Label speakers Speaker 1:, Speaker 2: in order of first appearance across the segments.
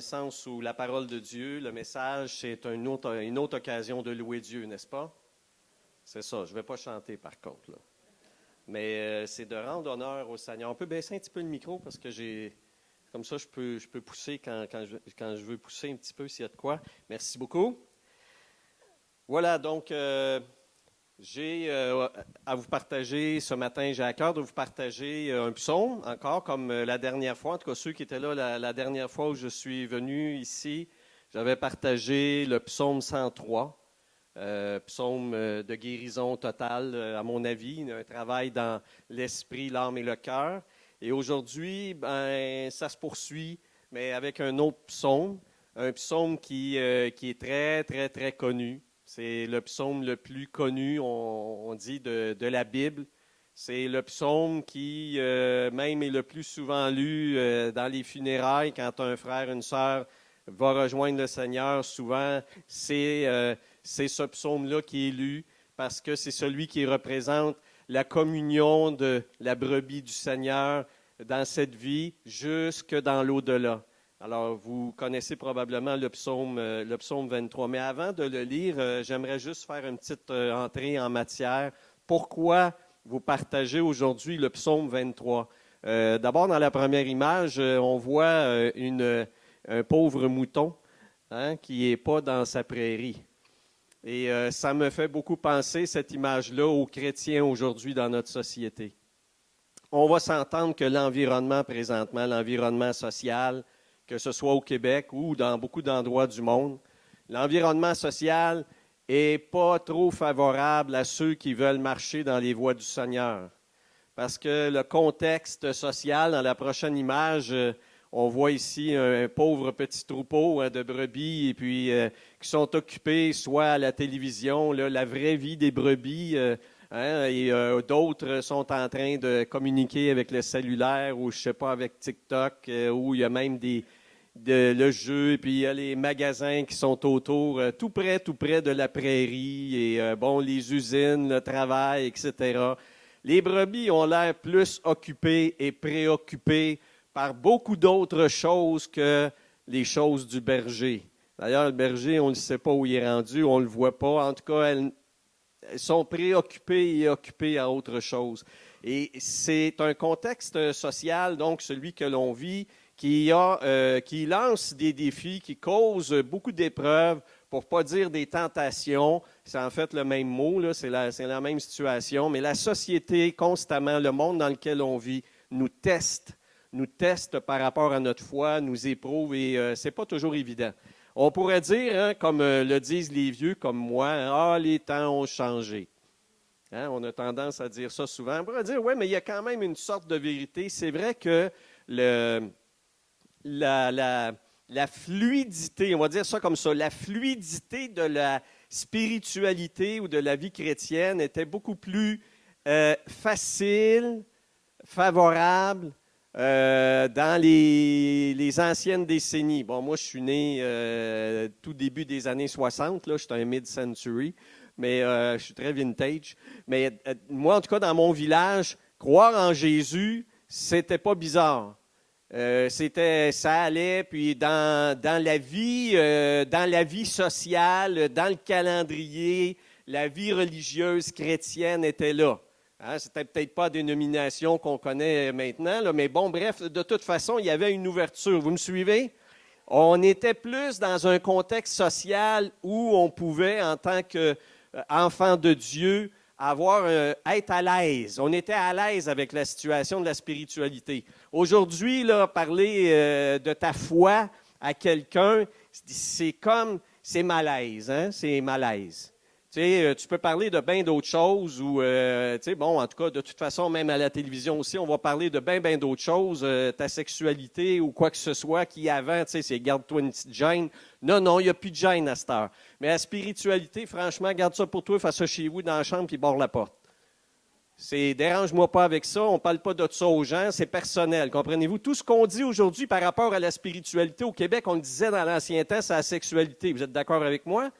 Speaker 1: sens où la parole de Dieu, le message, c'est une autre occasion de louer Dieu, n'est-ce pas? C'est ça, je ne vais pas chanter par contre, là. Mais c'est de rendre honneur au Seigneur. On peut baisser un petit peu le micro parce que comme ça, je peux pousser quand je veux pousser un petit peu s'il y a de quoi. Merci beaucoup. Voilà, donc j'ai à vous partager ce matin, j'ai à cœur de vous partager un psaume, encore comme la dernière fois. En tout cas, ceux qui étaient là la dernière fois où je suis venu ici, j'avais partagé le psaume 103. Psaume de guérison totale, à mon avis, un travail dans l'esprit, l'âme et le cœur. Et aujourd'hui, ça se poursuit, mais avec un autre psaume, un psaume qui est très, très, très connu. C'est le psaume le plus connu, on dit, de la Bible. C'est le psaume qui même est le plus souvent lu dans les funérailles quand un frère, une sœur va rejoindre le Seigneur. Souvent, c'est ce psaume-là qui est lu parce que c'est celui qui représente la communion de la brebis du Seigneur dans cette vie jusque dans l'au-delà. Alors, vous connaissez probablement le psaume 23. Mais avant de le lire, j'aimerais juste faire une petite entrée en matière. Pourquoi vous partagez aujourd'hui le psaume 23? D'abord, dans la première image, on voit un pauvre mouton qui n'est pas dans sa prairie. Et ça me fait beaucoup penser, cette image-là, aux chrétiens aujourd'hui dans notre société. On va s'entendre que l'environnement présentement, l'environnement social, que ce soit au Québec ou dans beaucoup d'endroits du monde, l'environnement social n'est pas trop favorable à ceux qui veulent marcher dans les voies du Seigneur. Parce que le contexte social, dans la prochaine image, on voit ici un pauvre petit troupeau de brebis et puis qui sont occupés soit à la télévision, là, la vraie vie des brebis, et d'autres sont en train de communiquer avec le cellulaire ou je sais pas avec TikTok où il y a même le jeu et puis il y a les magasins qui sont autour, tout près de la prairie et les usines, le travail, etc. Les brebis ont l'air plus occupées et préoccupées par beaucoup d'autres choses que les choses du berger. D'ailleurs, le berger, on ne sait pas où il est rendu, on ne le voit pas. En tout cas, elles sont préoccupées et occupées à autre chose. Et c'est un contexte social, donc celui que l'on vit, qui lance des défis, qui cause beaucoup d'épreuves, pour ne pas dire des tentations. C'est en fait le même mot, là, c'est la même situation. Mais la société, constamment, le monde dans lequel on vit, nous teste par rapport à notre foi, nous éprouve et ce n'est pas toujours évident. On pourrait dire, comme le disent les vieux comme moi, les temps ont changé. On a tendance à dire ça souvent. On pourrait dire, oui, mais il y a quand même une sorte de vérité. C'est vrai que la fluidité, on va dire ça comme ça, la fluidité de la spiritualité ou de la vie chrétienne était beaucoup plus facile, favorable, dans les anciennes décennies. Bon, moi, je suis né tout début des années 60, là, je suis un mid-century, mais je suis très vintage. Mais moi, en tout cas, dans mon village, croire en Jésus, c'était pas bizarre. Ça allait, puis dans la vie sociale, dans le calendrier, la vie religieuse chrétienne était là. C'était peut-être pas la dénomination qu'on connaît maintenant, là, mais bon, bref, de toute façon, il y avait une ouverture. Vous me suivez? On était plus dans un contexte social où on pouvait, en tant qu'enfant de Dieu, être à l'aise. On était à l'aise avec la situation de la spiritualité. Aujourd'hui, là, parler de ta foi à quelqu'un, c'est malaise, c'est malaise. Tu peux parler de bien d'autres choses ou, en tout cas, de toute façon, même à la télévision aussi, on va parler de bien d'autres choses, ta sexualité ou quoi que ce soit qui avant, c'est garde-toi une petite gêne. Non, il n'y a plus de gêne à cette heure. Mais la spiritualité, franchement, garde ça pour toi, fais ça chez vous dans la chambre puis barre la porte. Dérange-moi pas avec ça, on ne parle pas de ça aux gens, c'est personnel, comprenez-vous? Tout ce qu'on dit aujourd'hui par rapport à la spiritualité au Québec, on le disait dans l'ancien temps, c'est la sexualité. Vous êtes d'accord avec moi?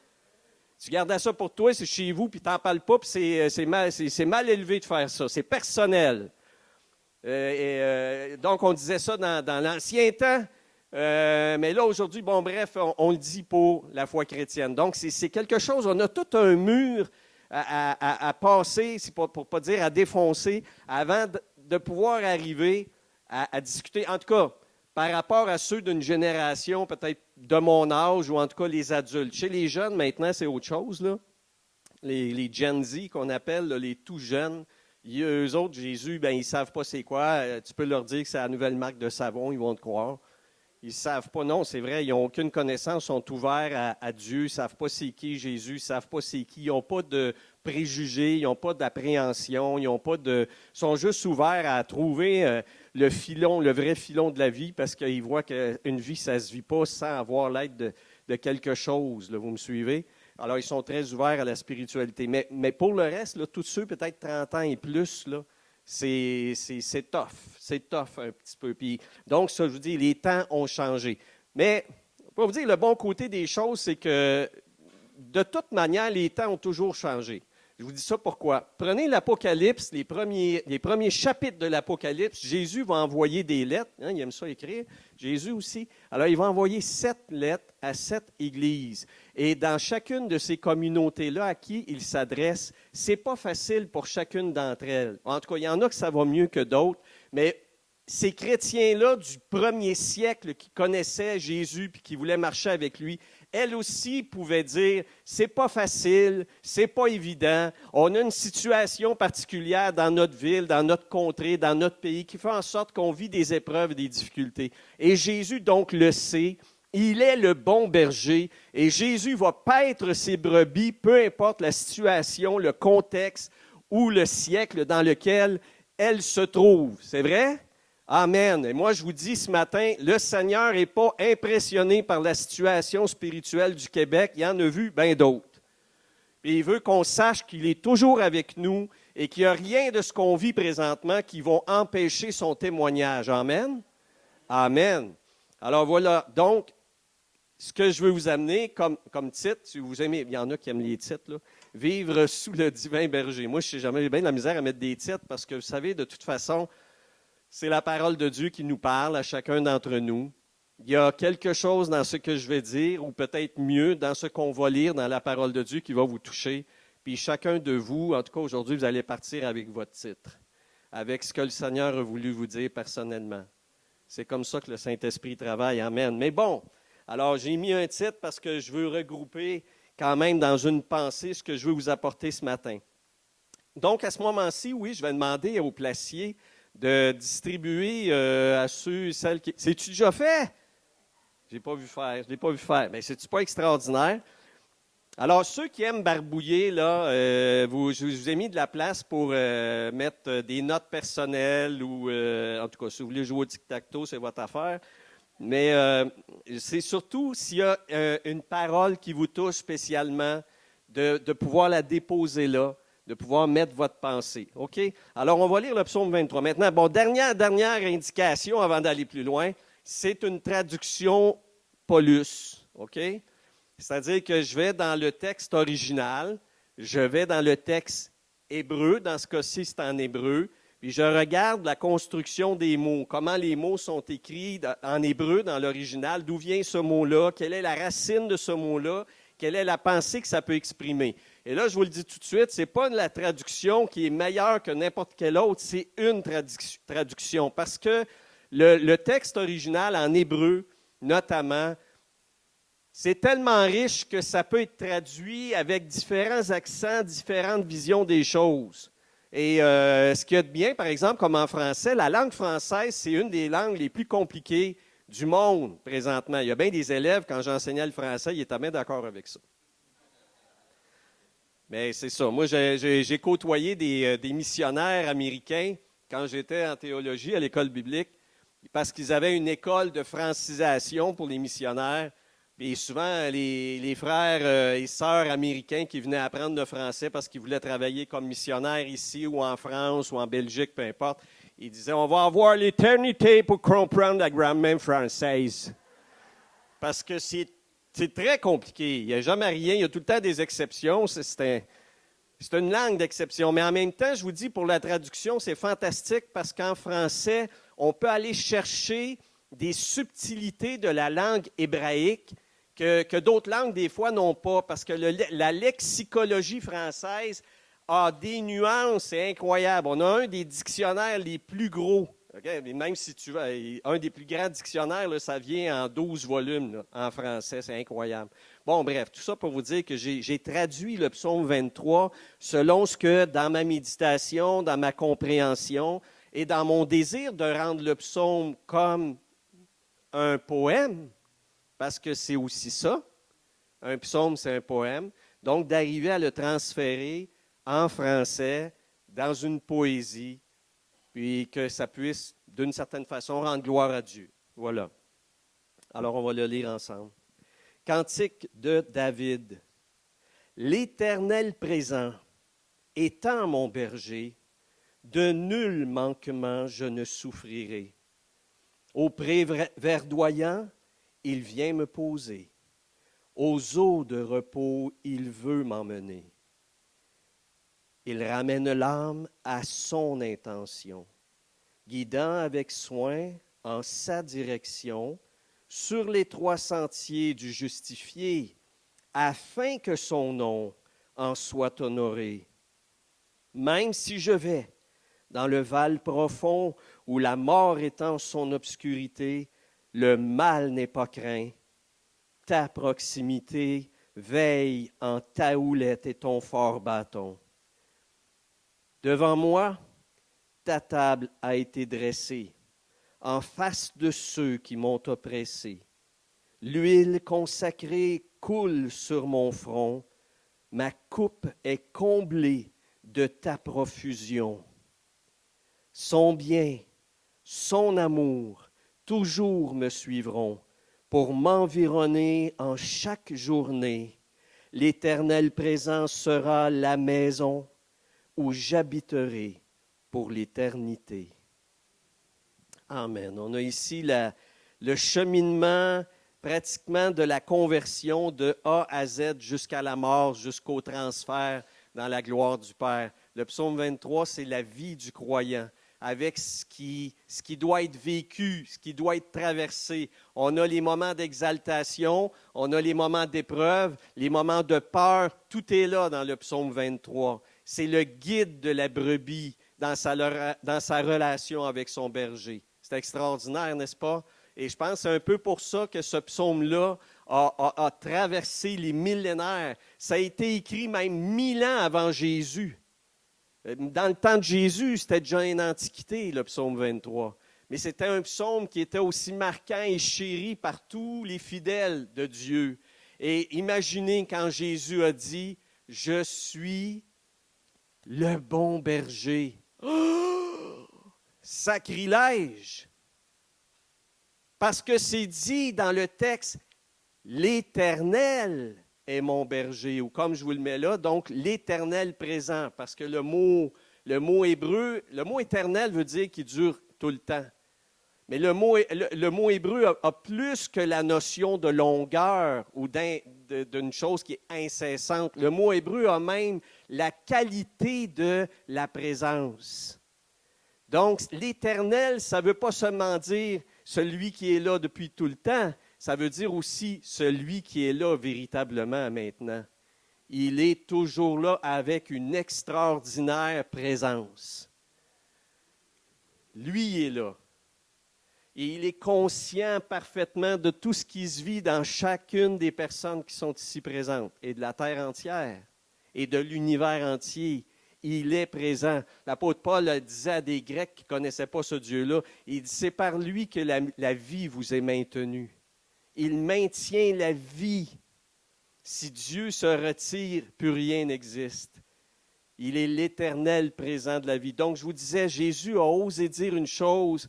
Speaker 1: Tu gardes ça pour toi, c'est chez vous, puis tu n'en parles pas, puis c'est mal élevé de faire ça. C'est personnel. Donc, on disait ça dans l'ancien temps. Mais là, aujourd'hui, bon, bref, on le dit pour la foi chrétienne. Donc, c'est quelque chose, on a tout un mur à passer, pour ne pas dire à défoncer, avant de pouvoir arriver à discuter, en tout cas, par rapport à ceux d'une génération peut-être de mon âge, ou en tout cas les adultes. Chez les jeunes, maintenant, c'est autre chose, là. Les Gen Z qu'on appelle, là, les tout jeunes, eux autres, Jésus, ben, ils ne savent pas c'est quoi. Tu peux leur dire que c'est la nouvelle marque de savon, ils vont te croire. Ils ne savent pas, non, c'est vrai, ils n'ont aucune connaissance, ils sont ouverts à Dieu, ils ne savent pas c'est qui Jésus, ils ne savent pas c'est qui, ils n'ont pas de préjugés, ils n'ont pas d'appréhension, ils sont juste ouverts à trouver le filon, le vrai filon de la vie, parce qu'ils voient qu'une vie, ça ne se vit pas sans avoir l'aide de quelque chose, là, vous me suivez? Alors, ils sont très ouverts à la spiritualité. Mais pour le reste, là, tous ceux peut-être 30 ans et plus, là, c'est tough. C'est tough un petit peu. Puis, donc, ça, je vous dis, les temps ont changé. Mais, pour vous dire, le bon côté des choses, c'est que, de toute manière, les temps ont toujours changé. Je vous dis ça pourquoi. Prenez l'Apocalypse, les premiers chapitres de l'Apocalypse. Jésus va envoyer des lettres. Hein, il aime ça écrire. Jésus aussi. Alors, il va envoyer 7 lettres à 7 églises. Et dans chacune de ces communautés-là à qui il s'adresse, ce n'est pas facile pour chacune d'entre elles. En tout cas, il y en a que ça va mieux que d'autres, mais ces chrétiens-là du premier siècle qui connaissaient Jésus et qui voulaient marcher avec lui, elles aussi pouvaient dire, c'est pas facile, c'est pas évident, on a une situation particulière dans notre ville, dans notre contrée, dans notre pays, qui fait en sorte qu'on vit des épreuves et des difficultés. Et Jésus donc le sait, il est le bon berger, et Jésus va paître ses brebis, peu importe la situation, le contexte ou le siècle dans lequel elles se trouvent. C'est vrai? Amen. Et moi, je vous dis ce matin, le Seigneur n'est pas impressionné par la situation spirituelle du Québec. Il en a vu bien d'autres. Et il veut qu'on sache qu'il est toujours avec nous et qu'il n'y a rien de ce qu'on vit présentement qui va empêcher son témoignage. Amen. Amen. Alors voilà. Donc, ce que je veux vous amener comme titre, si vous aimez, il y en a qui aiment les titres, là, Vivre sous le divin berger. Moi, je sais jamais, j'ai bien de la misère à mettre des titres parce que, vous savez, de toute façon, c'est la parole de Dieu qui nous parle à chacun d'entre nous. Il y a quelque chose dans ce que je vais dire, ou peut-être mieux, dans ce qu'on va lire dans la parole de Dieu qui va vous toucher. Puis chacun de vous, en tout cas aujourd'hui, vous allez partir avec votre titre, avec ce que le Seigneur a voulu vous dire personnellement. C'est comme ça que le Saint-Esprit travaille. Amen. Mais bon, alors j'ai mis un titre parce que je veux regrouper quand même dans une pensée ce que je veux vous apporter ce matin. Donc à ce moment-ci, oui, je vais demander aux placiers de distribuer à ceux et celles qui... C'est-tu déjà fait? Je ne l'ai pas vu faire. Mais c'est-tu pas extraordinaire? Alors, ceux qui aiment barbouiller, là, je vous ai mis de la place pour mettre des notes personnelles ou, en tout cas, si vous voulez jouer au tic-tac-toe, c'est votre affaire. Mais c'est surtout s'il y a une parole qui vous touche spécialement, de pouvoir la déposer là, de pouvoir mettre votre pensée. OK? Alors, on va lire le psaume 23. Maintenant, bon, dernière indication avant d'aller plus loin, c'est une traduction Paulus. OK? C'est-à-dire que je vais dans le texte original, je vais dans le texte hébreu, dans ce cas-ci, c'est en hébreu, puis je regarde la construction des mots, comment les mots sont écrits en hébreu dans l'original, d'où vient ce mot-là, quelle est la racine de ce mot-là, quelle est la pensée que ça peut exprimer. Et là, je vous le dis tout de suite, ce n'est pas la traduction qui est meilleure que n'importe quelle autre, c'est une traduction. Parce que le texte original en hébreu, notamment, c'est tellement riche que ça peut être traduit avec différents accents, différentes visions des choses. Et ce qu'il y a de bien, par exemple, comme en français, la langue française, c'est une des langues les plus compliquées du monde présentement. Il y a bien des élèves, quand j'enseignais le français, ils étaient bien d'accord avec ça. Mais c'est ça. Moi, j'ai côtoyé des missionnaires américains quand j'étais en théologie à l'école biblique, parce qu'ils avaient une école de francisation pour les missionnaires. Et souvent, les frères et sœurs américains qui venaient apprendre le français parce qu'ils voulaient travailler comme missionnaires ici ou en France ou en Belgique, peu importe, ils disaient, on va avoir l'éternité pour comprendre la grammaire française. Parce que c'est très compliqué. Il n'y a jamais rien. Il y a tout le temps des exceptions. C'est une langue d'exception. Mais en même temps, je vous dis, pour la traduction, c'est fantastique parce qu'en français, on peut aller chercher des subtilités de la langue hébraïque que d'autres langues, des fois, n'ont pas, parce que la lexicologie française a des nuances, c'est incroyable. On a un des dictionnaires les plus gros. Okay? Même si tu veux, un des plus grands dictionnaires, là, ça vient en 12 volumes là, en français, c'est incroyable. Bon, bref, tout ça pour vous dire que j'ai traduit le psaume 23 selon ce que, dans ma méditation, dans ma compréhension et dans mon désir de rendre le psaume comme un poème, parce que c'est aussi ça, un psaume, c'est un poème, donc d'arriver à le transférer en français, dans une poésie, puis que ça puisse, d'une certaine façon, rendre gloire à Dieu. Voilà. Alors, on va le lire ensemble. Cantique de David. L'Éternel présent, étant mon berger, de nul manquement je ne souffrirai. Au pré verdoyant, il vient me poser. Aux eaux de repos, il veut m'emmener. Il ramène l'âme à son intention, guidant avec soin en sa direction sur les 3 sentiers du justifié, afin que son nom en soit honoré. Même si je vais dans le val profond où la mort étend son obscurité, le mal n'est pas craint. Ta proximité veille en ta houlette et ton fort bâton. Devant moi, ta table a été dressée, en face de ceux qui m'ont oppressé. L'huile consacrée coule sur mon front, ma coupe est comblée de ta profusion. Son bien, son amour, toujours me suivront pour m'environner en chaque journée. L'Éternel présent sera la maison où j'habiterai pour l'éternité. Amen. On a ici le cheminement pratiquement de la conversion de A à Z jusqu'à la mort, jusqu'au transfert dans la gloire du Père. Le psaume 23, c'est la vie du croyant, avec ce qui doit être vécu, ce qui doit être traversé. On a les moments d'exaltation, on a les moments d'épreuve, les moments de peur, tout est là dans le psaume 23. C'est le guide de la brebis dans sa relation avec son berger. C'est extraordinaire, n'est-ce pas? Et je pense que c'est un peu pour ça que ce psaume-là a traversé les millénaires. Ça a été écrit même 1000 ans avant Jésus. Dans le temps de Jésus, c'était déjà une antiquité, le psaume 23. Mais c'était un psaume qui était aussi marquant et chéri par tous les fidèles de Dieu. Et imaginez quand Jésus a dit « Je suis le bon berger. » Oh! Sacrilège! Parce que c'est dit dans le texte, l'Éternel est mon berger, ou comme je vous le mets là, donc l'Éternel présent, parce que le mot hébreu, le mot éternel veut dire qu'il dure tout le temps. Mais le mot hébreu a plus que la notion de longueur ou d'une chose qui est incessante. Le mot hébreu a même la qualité de la présence. Donc, l'Éternel, ça ne veut pas seulement dire celui qui est là depuis tout le temps, ça veut dire aussi celui qui est là véritablement maintenant. Il est toujours là avec une extraordinaire présence. Lui est là. Et il est conscient parfaitement de tout ce qui se vit dans chacune des personnes qui sont ici présentes, et de la terre entière, et de l'univers entier. Il est présent. L'apôtre Paul disait à des Grecs qui ne connaissaient pas ce Dieu-là, il dit, c'est par lui que la vie vous est maintenue. Il maintient la vie. Si Dieu se retire, plus rien n'existe. Il est l'Éternel présent de la vie. Donc, je vous disais, Jésus a osé dire une chose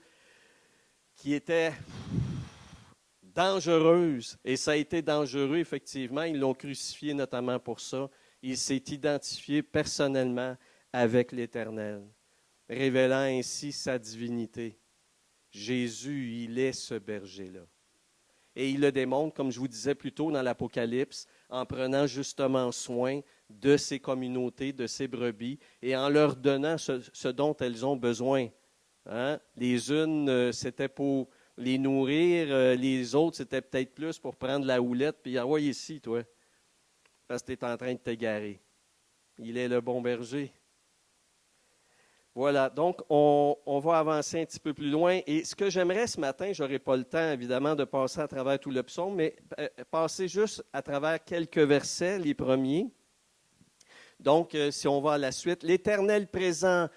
Speaker 1: qui était dangereuse. Et ça a été dangereux, effectivement. Ils l'ont crucifié notamment pour ça. Il s'est identifié personnellement avec l'Éternel, révélant ainsi sa divinité. Jésus, il est ce berger-là. Et il le démontre, comme je vous disais plus tôt dans l'Apocalypse, en prenant justement soin de ces communautés, de ces brebis, et en leur donnant ce dont elles ont besoin. Hein? Les unes, c'était pour les nourrir. Les autres, c'était peut-être plus pour prendre la houlette puis envoie ici, toi, parce que tu es en train de t'égarer. Il est le bon berger. Voilà, donc on va avancer un petit peu plus loin. Et ce que j'aimerais ce matin, je n'aurai pas le temps, évidemment, de passer à travers tout le psaume, mais passer juste à travers quelques versets, les premiers. Donc, si on va à la suite, « L'Éternel présent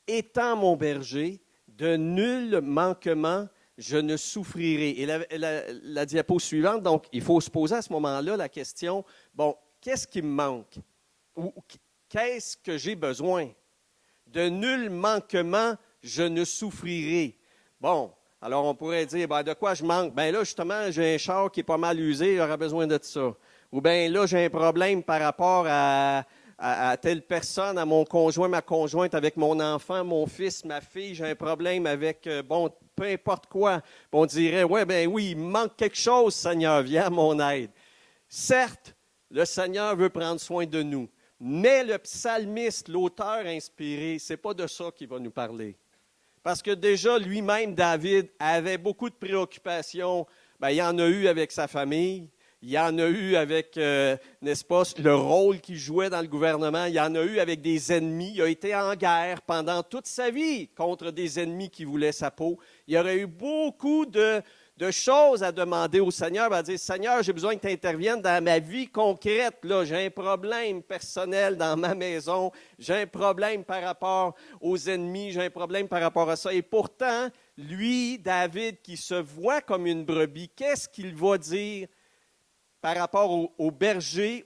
Speaker 1: étant mon berger, de nul manquement je ne souffrirai. » Et la diapo suivante, donc, il faut se poser à ce moment-là la question, bon, qu'est-ce qui me manque? Ou qu'est-ce que j'ai besoin? De nul manquement, je ne souffrirai. Bon, alors on pourrait dire, ben, de quoi je manque? Bien là, justement, j'ai un char qui est pas mal usé, j'aurais besoin de ça. Ou bien là, j'ai un problème par rapport à telle personne, à mon conjoint, ma conjointe, avec mon enfant, mon fils, ma fille, j'ai un problème avec, bon, peu importe quoi. On dirait, ouais, ben oui, il me manque quelque chose, Seigneur, viens à mon aide. Certes, le Seigneur veut prendre soin de nous. Mais le psalmiste, l'auteur inspiré, ce n'est pas de ça qu'il va nous parler. Parce que déjà, lui-même, David, avait beaucoup de préoccupations. Bien, il en a eu avec sa famille, il en a eu avec, n'est-ce pas, le rôle qu'il jouait dans le gouvernement, il en a eu avec des ennemis. Il a été en guerre pendant toute sa vie contre des ennemis qui voulaient sa peau. Il y aurait eu beaucoup de choses à demander au Seigneur, à dire, Seigneur, j'ai besoin que tu interviennes dans ma vie concrète. Là, j'ai un problème personnel dans ma maison, j'ai un problème par rapport aux ennemis, j'ai un problème par rapport à ça. Et pourtant, lui, David, qui se voit comme une brebis, qu'est-ce qu'il va dire par rapport au berger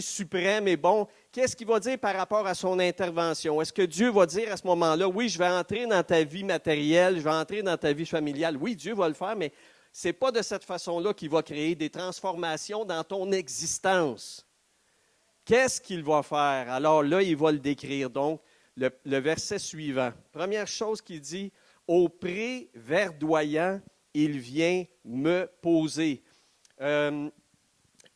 Speaker 1: suprême et bon? Qu'est-ce qu'il va dire par rapport à son intervention? Est-ce que Dieu va dire à ce moment-là, oui, je vais entrer dans ta vie matérielle, je vais entrer dans ta vie familiale? Oui, Dieu va le faire, mais ce n'est pas de cette façon-là qu'il va créer des transformations dans ton existence. Qu'est-ce qu'il va faire? Alors là, il va le décrire. Donc, le verset suivant. Première chose qu'il dit, « Au pré verdoyant, il vient me poser. »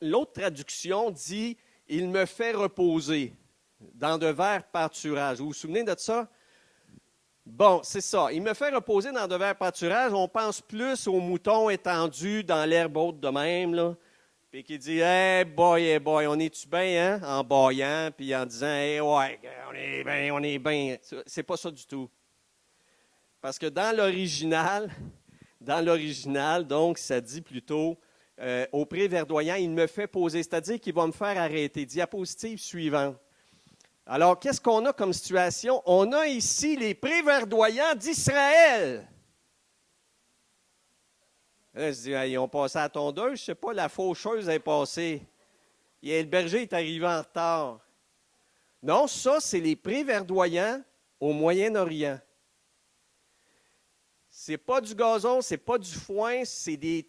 Speaker 1: L'autre traduction dit, il me fait reposer dans de verts pâturages. Vous vous souvenez de ça? Bon, c'est ça. Il me fait reposer dans de verts pâturages. On pense plus aux moutons étendus dans l'herbe haute de même, là. Puis qui dit, hey boy, on est-tu bien, hein? En baillant, puis en disant, hey, ouais, on est bien. C'est pas ça du tout. Parce que dans l'original, donc, ça dit plutôt, au pré verdoyant, il me fait poser, c'est-à-dire qu'il va me faire arrêter. Diapositive suivante. Alors, qu'est-ce qu'on a comme situation? On a ici les prés verdoyants d'Israël. Là, je dis, ils ont passé à la tondeuse, je ne sais pas, la faucheuse est passée. Et le berger est arrivé en retard. Non, ça, c'est les prés verdoyants au Moyen-Orient. Ce n'est pas du gazon, ce n'est pas du foin, c'est des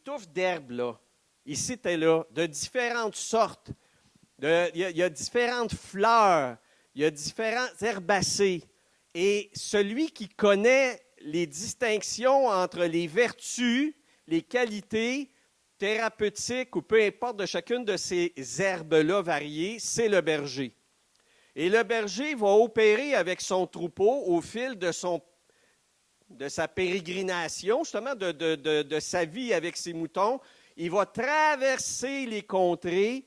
Speaker 1: touffes d'herbe, là. Ici, tu es là, de différentes sortes. Il y a différentes fleurs, il y a différents herbacées. Et celui qui connaît les distinctions entre les vertus, les qualités thérapeutiques ou peu importe de chacune de ces herbes-là variées, c'est le berger. Et le berger va opérer avec son troupeau au fil de sa pérégrination, justement de sa vie avec ses moutons. Il va traverser les contrées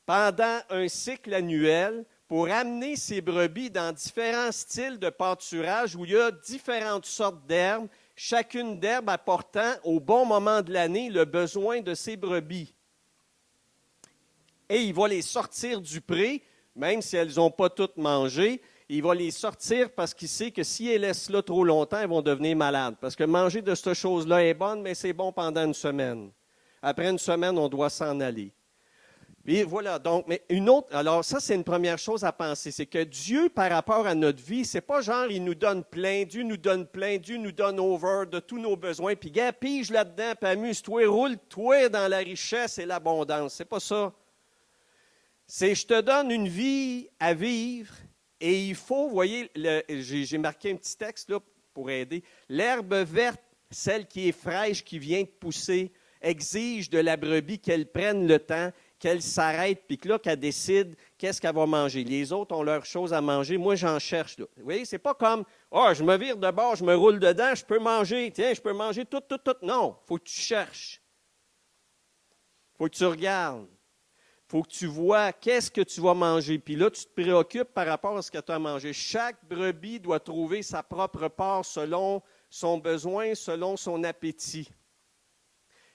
Speaker 1: pendant un cycle annuel pour amener ses brebis dans différents styles de pâturage où il y a différentes sortes d'herbes, chacune d'herbes apportant au bon moment de l'année le besoin de ses brebis. Et il va les sortir du pré, même si elles n'ont pas toutes mangé. Il va les sortir parce qu'il sait que si elles laissent là trop longtemps, elles vont devenir malades. Parce que manger de cette chose-là est bonne, mais c'est bon pendant une semaine. Après une semaine, on doit s'en aller. Et voilà, donc, mais une autre, alors ça, c'est une première chose à penser, c'est que Dieu, par rapport à notre vie, c'est pas genre, il nous donne plein, Dieu nous donne over de tous nos besoins, puis gars, pige là-dedans, puis amuse-toi, roule-toi dans la richesse et l'abondance. C'est pas ça. C'est, je te donne une vie à vivre, et il faut, vous voyez, j'ai marqué un petit texte là pour aider. L'herbe verte, celle qui est fraîche, qui vient de pousser, exige de la brebis qu'elle prenne le temps qu'elle s'arrête, puis que là, qu'elle décide qu'est-ce qu'elle va manger. Les autres ont leurs choses à manger. Moi, j'en cherche. Là. Vous voyez, c'est pas comme, je me vire de bord, je me roule dedans, je peux manger. Tiens, je peux manger tout. Non, il faut que tu cherches. Il faut que tu regardes. Il faut que tu vois qu'est-ce que tu vas manger. Puis là, tu te préoccupes par rapport à ce que tu as mangé. Chaque brebis doit trouver sa propre part selon son besoin, selon son appétit.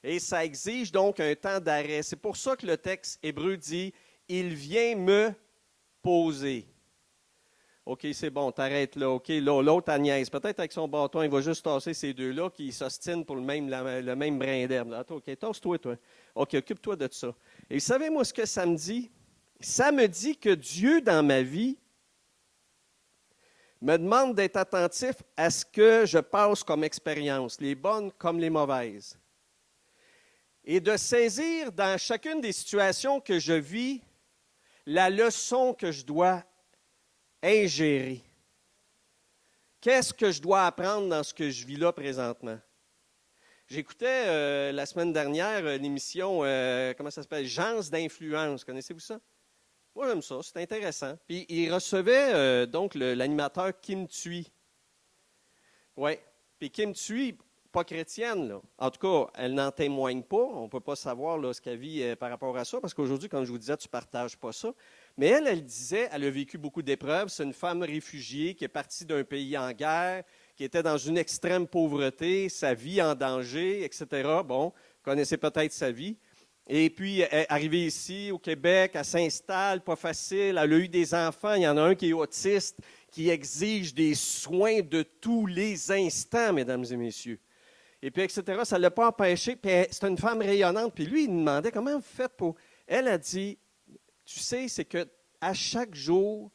Speaker 1: Et ça exige donc un temps d'arrêt. C'est pour ça que le texte hébreu dit « Il vient me poser ». OK, c'est bon, t'arrêtes là. OK, là, l'autre Agnès, peut-être avec son bâton, il va juste tasser ces deux-là qui s'ostinent pour le même brin d'herbe. Attends, OK, tasse-toi, toi. OK, occupe-toi de ça. Et vous savez, moi, ce que ça me dit? Ça me dit que Dieu, dans ma vie, me demande d'être attentif à ce que je passe comme expérience, les bonnes comme les mauvaises. Et de saisir dans chacune des situations que je vis la leçon que je dois ingérer. Qu'est-ce que je dois apprendre dans ce que je vis là présentement? J'écoutais la semaine dernière l'émission, comment ça s'appelle? Gens d'influence. Connaissez-vous ça? Moi, j'aime ça. C'est intéressant. Puis, il recevait donc l'animateur Kim Thuy. Oui. Puis, Kim Thuy, pas chrétienne, là. En tout cas, elle n'en témoigne pas. On ne peut pas savoir là, ce qu'elle vit par rapport à ça, parce qu'aujourd'hui, comme je vous disais, tu ne partages pas ça. Mais elle disait, elle a vécu beaucoup d'épreuves. C'est une femme réfugiée qui est partie d'un pays en guerre, qui était dans une extrême pauvreté, sa vie en danger, etc. Bon, vous connaissez peut-être sa vie. Et puis, elle est arrivée ici, au Québec, elle s'installe, pas facile. Elle a eu des enfants. Il y en a un qui est autiste, qui exige des soins de tous les instants, mesdames et messieurs. Et puis, etc., ça ne l'a pas empêché. Puis, c'est une femme rayonnante. Puis lui, il demandait, comment vous faites pour... Elle a dit, tu sais, c'est qu'à chaque jour,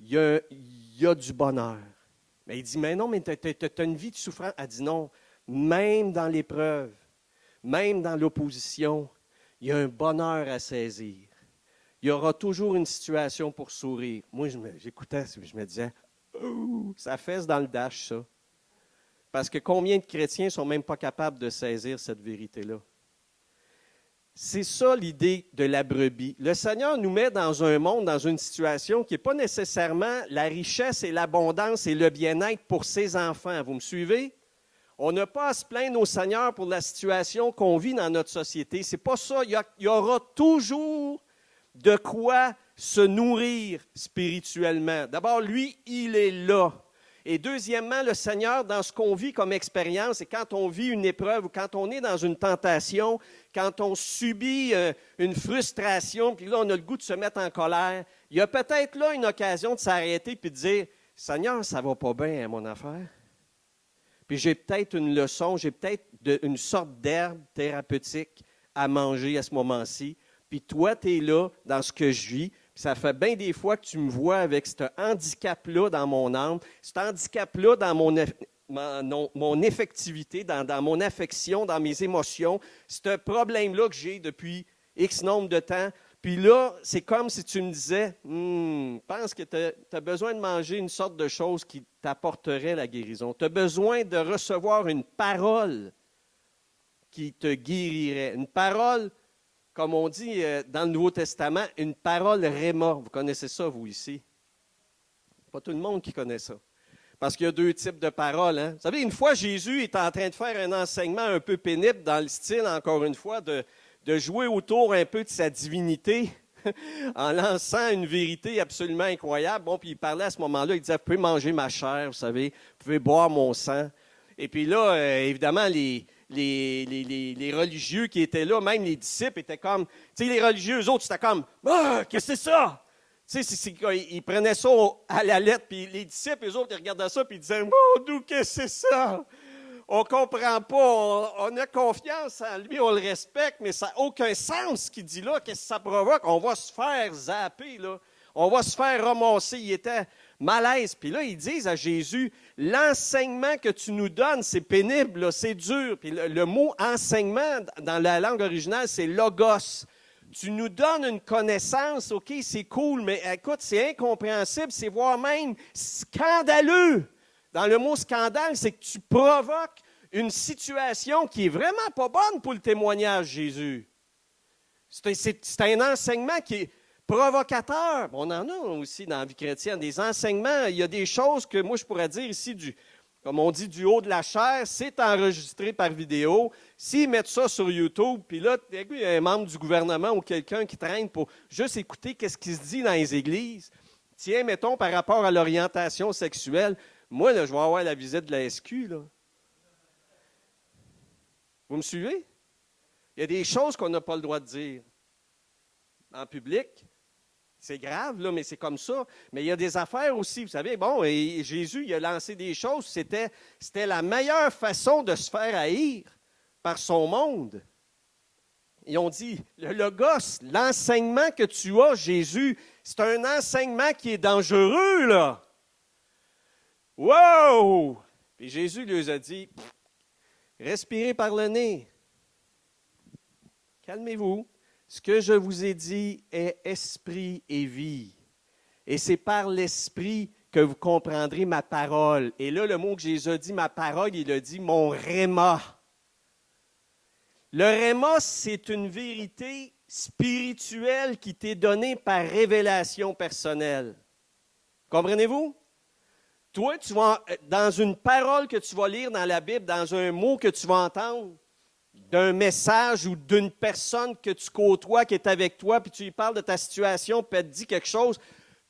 Speaker 1: il y a du bonheur. Mais il dit, mais non, mais tu as une vie de souffrance. Elle dit, non, même dans l'épreuve, même dans l'opposition, il y a un bonheur à saisir. Il y aura toujours une situation pour sourire. Moi, j'écoutais, je me disais, oh, ça fesse dans le dash, ça. Parce que combien de chrétiens ne sont même pas capables de saisir cette vérité-là? C'est ça l'idée de la brebis. Le Seigneur nous met dans un monde, dans une situation qui n'est pas nécessairement la richesse et l'abondance et le bien-être pour ses enfants. Vous me suivez? On n'a pas à se plaindre au Seigneur pour la situation qu'on vit dans notre société. Ce n'est pas ça. Il y aura toujours de quoi se nourrir spirituellement. D'abord, lui, il est là. Et deuxièmement, le Seigneur, dans ce qu'on vit comme expérience, et quand on vit une épreuve ou quand on est dans une tentation, quand on subit une frustration, puis là, on a le goût de se mettre en colère, il y a peut-être là une occasion de s'arrêter et de dire, « Seigneur, ça ne va pas bien, hein, mon affaire. Puis j'ai peut-être une leçon, j'ai peut-être une sorte d'herbe thérapeutique à manger à ce moment-ci. Puis toi, tu es là dans ce que je vis. Ça fait bien des fois que tu me vois avec ce handicap-là dans mon âme, cet handicap-là dans mon effectivité, dans mon affection, dans mes émotions, ce problème-là que j'ai depuis X nombre de temps. Puis là, c'est comme si tu me disais, pense que tu as besoin de manger une sorte de chose qui t'apporterait la guérison. Tu as besoin de recevoir une parole qui te guérirait. Une parole, comme on dit dans le Nouveau Testament, une parole réma. Vous connaissez ça, vous, ici? Pas tout le monde qui connaît ça. Parce qu'il y a deux types de paroles. Hein? Vous savez, une fois, Jésus est en train de faire un enseignement un peu pénible dans le style, encore une fois, de jouer autour un peu de sa divinité en lançant une vérité absolument incroyable. Bon, puis il parlait à ce moment-là, il disait, vous pouvez manger ma chair, vous savez, vous pouvez boire mon sang. Et puis là, évidemment, les religieux qui étaient là, même les disciples étaient comme, tu sais, les religieux, eux autres, c'était comme, ah, qu'est-ce que c'est ça? Tu sais, ils prenaient ça à la lettre, puis les disciples, eux autres, ils regardaient ça, puis ils disaient, mon Dieu, qu'est-ce que c'est ça? On ne comprend pas, on a confiance en lui, on le respecte, mais ça n'a aucun sens ce qu'il dit là. Qu'est-ce que ça provoque? On va se faire zapper, là. On va se faire ramasser. Il était malaise. Puis là, ils disent à Jésus, l'enseignement que tu nous donnes, c'est pénible, là, c'est dur. Puis le mot enseignement, dans la langue originale, c'est logos. Tu nous donnes une connaissance, OK, c'est cool, mais écoute, c'est incompréhensible, c'est voire même scandaleux. Dans le mot scandale, c'est que tu provoques une situation qui n'est vraiment pas bonne pour le témoignage, Jésus. C'est un enseignement qui est provocateur. On en a aussi dans la vie chrétienne, des enseignements. Il y a des choses que moi, je pourrais dire ici, comme on dit, du haut de la chair, c'est enregistré par vidéo. S'ils mettent ça sur YouTube, puis là, il y a un membre du gouvernement ou quelqu'un qui traîne pour juste écouter ce qui se dit dans les églises. Tiens, mettons, par rapport à l'orientation sexuelle, moi, là, je vais avoir la visite de la SQ, là. Vous me suivez? Il y a des choses qu'on n'a pas le droit de dire en public. C'est grave, là, mais c'est comme ça. Mais il y a des affaires aussi, vous savez. Bon, et Jésus, il a lancé des choses. C'était la meilleure façon de se faire haïr par son monde. Ils ont dit, le logos, l'enseignement que tu as, Jésus, c'est un enseignement qui est dangereux, là. Wow! Puis Jésus lui a dit, respirez par le nez. Calmez-vous. Ce que je vous ai dit est esprit et vie. Et c'est par l'esprit que vous comprendrez ma parole. Et là, le mot que Jésus a dit, ma parole, il a dit mon réma. Le réma, c'est une vérité spirituelle qui t'est donnée par révélation personnelle. Comprenez-vous? Toi, tu vas, dans une parole que tu vas lire dans la Bible, dans un mot que tu vas entendre, d'un message ou d'une personne que tu côtoies, qui est avec toi, puis tu lui parles de ta situation, puis elle te dit quelque chose,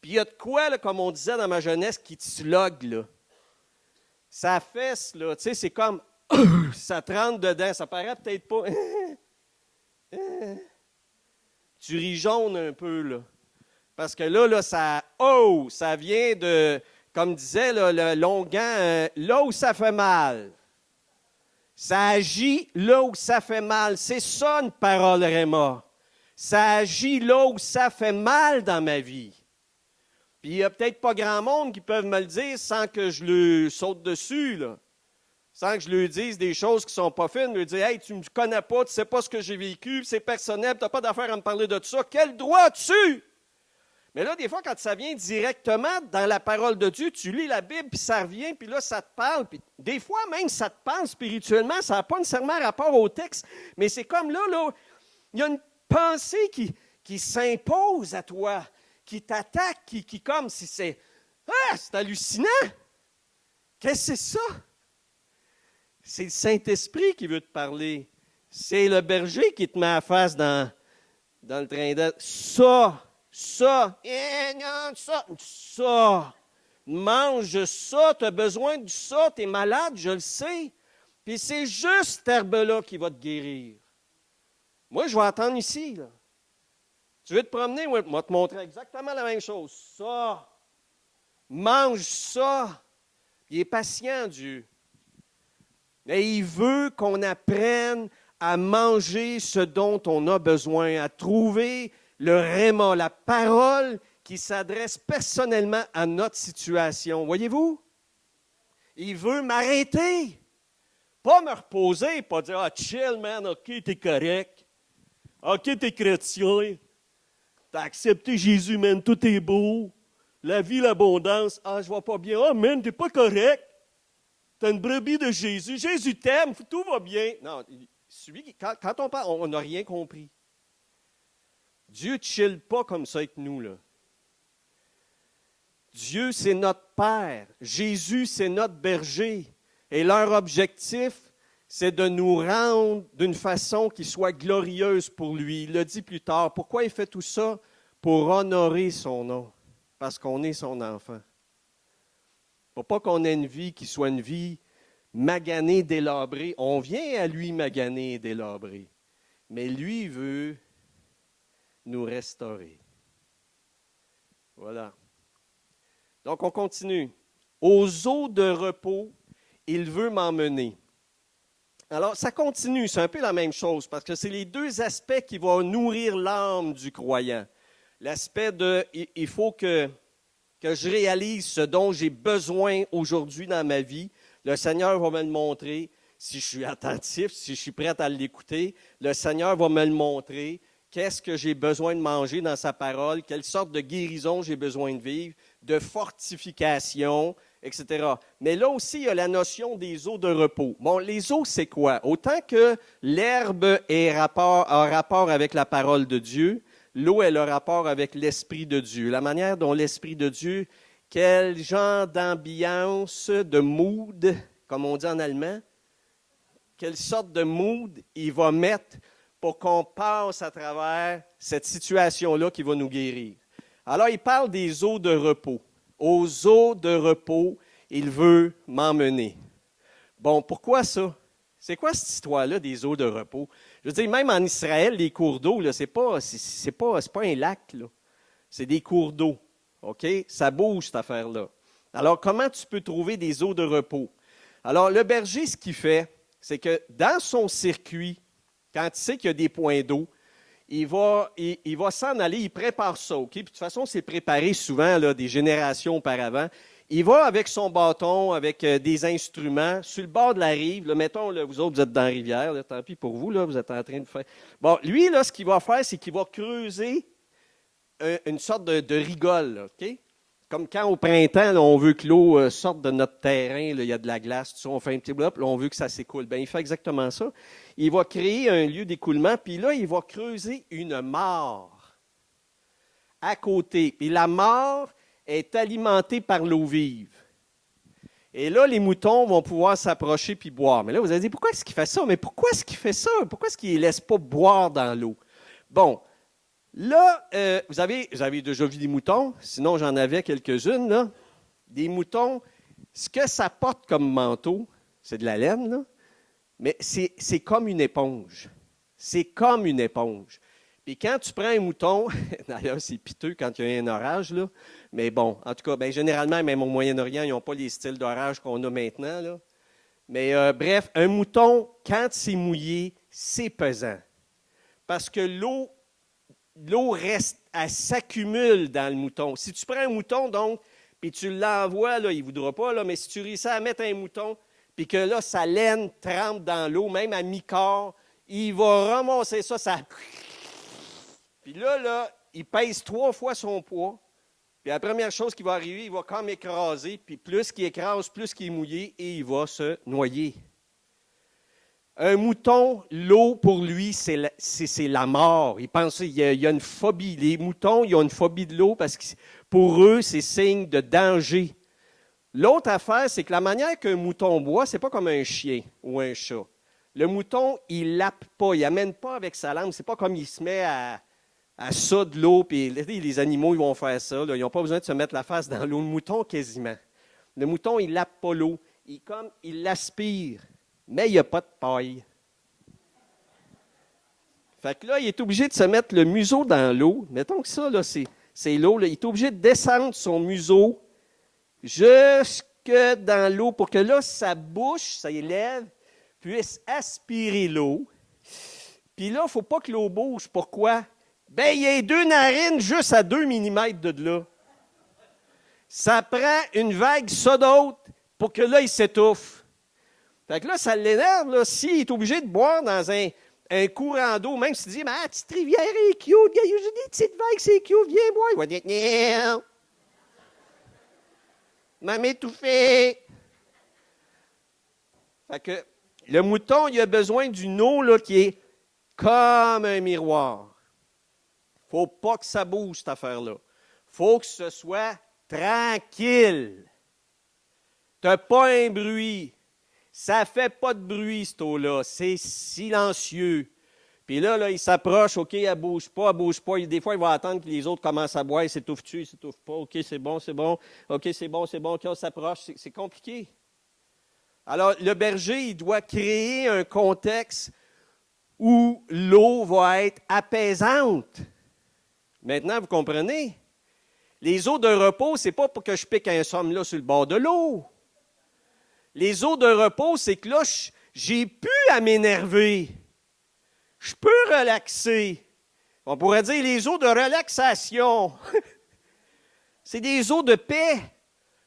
Speaker 1: puis il y a de quoi, là, comme on disait dans ma jeunesse, qui te slogue, là. Ça fesse, là, tu sais, c'est comme, ça te rentre dedans, ça paraît peut-être pas. Tu ris jaune un peu, là. Parce que là, ça vient de, comme disait là, le Longuin, là où ça fait mal. Ça agit là où ça fait mal. C'est ça une parole réma. Ça agit là où ça fait mal dans ma vie. Puis il n'y a peut-être pas grand monde qui peuvent me le dire sans que je le saute dessus, là. Sans que je lui dise des choses qui ne sont pas fines. Je lui dis, hey, tu ne me connais pas, tu ne sais pas ce que j'ai vécu, c'est personnel, tu n'as pas d'affaire à me parler de ça. Quel droit as-tu? Mais là, des fois, quand ça vient directement dans la parole de Dieu, tu lis la Bible, puis ça revient, puis là, ça te parle. Puis des fois, même, ça te parle spirituellement, ça n'a pas nécessairement rapport au texte, mais c'est comme là, il y a une pensée qui s'impose à toi, qui t'attaque, qui comme si c'est hallucinant. Qu'est-ce que c'est ça? C'est le Saint-Esprit qui veut te parler. C'est le berger qui te met à face dans le train d'aide. Ça, mange ça, tu as besoin de ça, tu es malade, je le sais. Puis c'est juste cette herbe-là qui va te guérir. Moi, je vais attendre ici, là. Tu veux te promener, moi, je vais te montrer exactement la même chose. Ça, mange ça. Il est patient, Dieu. Mais il veut qu'on apprenne à manger ce dont on a besoin, à trouver le réma, la parole qui s'adresse personnellement à notre situation. Voyez-vous? Il veut m'arrêter. Pas me reposer, pas dire, ah, chill, man, OK, t'es correct. OK, t'es chrétien. T'as accepté Jésus, man, tout est beau. La vie, l'abondance. Ah, je vois pas bien. Ah, man, t'es pas correct. T'as une brebis de Jésus. Jésus t'aime, tout va bien. Non, quand on parle, on n'a rien compris. Dieu ne chill pas comme ça avec nous, là. Dieu, c'est notre Père. Jésus, c'est notre berger. Et leur objectif, c'est de nous rendre d'une façon qui soit glorieuse pour lui. Il l'a dit plus tard. Pourquoi il fait tout ça? Pour honorer son nom. Parce qu'on est son enfant. Pour pas qu'on ait une vie qui soit une vie maganée, délabrée. On vient à lui maganer et délabrer. Mais lui veut nous restaurer. Voilà. Donc, on continue. Aux eaux de repos, il veut m'emmener. Alors, ça continue, c'est un peu la même chose, parce que c'est les deux aspects qui vont nourrir l'âme du croyant. L'aspect de, il faut que je réalise ce dont j'ai besoin aujourd'hui dans ma vie. Le Seigneur va me le montrer. Si je suis attentif, si je suis prêt à l'écouter, le Seigneur va me le montrer. Qu'est-ce que j'ai besoin de manger dans sa parole? Quelle sorte de guérison j'ai besoin de vivre? De fortification. etc. Mais là aussi, il y a la notion des eaux de repos. Bon, les eaux, c'est quoi? Autant que l'herbe a rapport avec la parole de Dieu, l'eau est le rapport avec l'Esprit de Dieu. La manière dont l'Esprit de Dieu, quel genre d'ambiance, de mood, comme on dit en allemand, quelle sorte de mood il va mettre pour qu'on passe à travers cette situation-là qui va nous guérir. Alors, il parle des eaux de repos. Aux eaux de repos, il veut m'emmener. Bon, pourquoi ça? C'est quoi cette histoire-là des eaux de repos? Je veux dire, même en Israël, les cours d'eau, là, c'est pas un lac, là. C'est des cours d'eau. OK? Ça bouge, cette affaire-là. Alors, comment tu peux trouver des eaux de repos? Alors, le berger, ce qu'il fait, c'est que dans son circuit, quand il sait qu'il y a des points d'eau, il va s'en aller, il prépare ça. OK? Puis de toute façon, c'est préparé souvent là, des générations auparavant. Il va avec son bâton, avec des instruments, sur le bord de la rive. Là, mettons, là, vous autres, vous êtes dans la rivière. Là, tant pis pour vous, là, vous êtes en train de faire... Bon, lui, là, ce qu'il va faire, c'est qu'il va creuser une sorte de rigole. Là, OK? Comme quand au printemps, là, on veut que l'eau sorte de notre terrain, là, il y a de la glace, tout ça, on fait un petit bloc, là, on veut que ça s'écoule. Bien, il fait exactement ça. Il va créer un lieu d'écoulement, puis là, il va creuser une mare à côté. Puis la mare est alimentée par l'eau vive. Et là, les moutons vont pouvoir s'approcher puis boire. Mais là, vous allez dire, pourquoi est-ce qu'il fait ça? Mais pourquoi est-ce qu'il fait ça? Pourquoi est-ce qu'il ne laisse pas boire dans l'eau? Bon, là, vous avez déjà vu des moutons, sinon j'en avais quelques-unes, là. Des moutons, ce que ça porte comme manteau, c'est de la laine, là, mais c'est comme une éponge. C'est comme une éponge. Puis quand tu prends un mouton, d'ailleurs c'est piteux quand il y a un orage, là, mais bon, en tout cas, bien, généralement, même au Moyen-Orient, ils n'ont pas les styles d'orage qu'on a maintenant, là. Mais bref, un mouton, quand c'est mouillé, c'est pesant. Parce que l'eau reste, elle s'accumule dans le mouton. Si tu prends un mouton, donc, puis tu l'envoies, là, il ne voudra pas, là, mais si tu réussis à mettre un mouton, puis que là, sa laine trempe dans l'eau, même à mi-corps, il va ramasser ça. Puis là, il pèse 3 fois son poids. Puis la première chose qui va arriver, il va comme écraser, puis plus qu'il écrase, plus qu'il est mouillé, et il va se noyer. Un mouton, l'eau, pour lui, c'est la mort. Il pense qu'il y a une phobie. Les moutons, ils ont une phobie de l'eau parce que pour eux, c'est signe de danger. L'autre affaire, c'est que la manière qu'un mouton boit, c'est pas comme un chien ou un chat. Le mouton, il lappe pas, il n'amène pas avec sa langue. C'est pas comme il se met à ça de l'eau, puis les animaux, ils vont faire ça. Là. Ils n'ont pas besoin de se mettre la face dans l'eau. Le mouton, quasiment. Le mouton, il lappe pas l'eau. Il l'aspire. Mais il n'y a pas de paille. Fait que là, il est obligé de se mettre le museau dans l'eau. Mettons que ça, là, c'est l'eau. Là. Il est obligé de descendre son museau jusque dans l'eau pour que là, sa bouche, sa lèvre, puisse aspirer l'eau. Puis là, il ne faut pas que l'eau bouge. Pourquoi? Bien, il y a 2 narines juste à 2 mm de là. Ça prend une vague ça d'autre pour que là, il s'étouffe. Fait que là, ça l'énerve, là, s'il est obligé de boire dans un courant d'eau, même s'il dit, mais la petite rivière est cute, il y a des petites vagues, c'est cute, viens boire. Il va dire, non. M'a m'étouffé. Fait que le mouton, il a besoin d'une eau là, qui est comme un miroir. Il ne faut pas que ça bouge, cette affaire-là. Il faut que ce soit tranquille. Tu n'as pas un bruit. Ça ne fait pas de bruit, cette eau-là. C'est silencieux. Puis là, il s'approche. OK, elle ne bouge pas, elle ne bouge pas. Des fois, il va attendre que les autres commencent à boire. Il s'étouffe-tu, il ne s'étouffe pas. OK, c'est bon, c'est bon. OK, c'est bon, c'est bon. OK, on s'approche. C'est compliqué. Alors, le berger, il doit créer un contexte où l'eau va être apaisante. Maintenant, vous comprenez? Les eaux de repos, ce n'est pas pour que je pique un somme là sur le bord de l'eau. Les eaux de repos, c'est que là, j'ai plus à m'énerver. Je peux relaxer. On pourrait dire les eaux de relaxation. C'est des eaux de paix.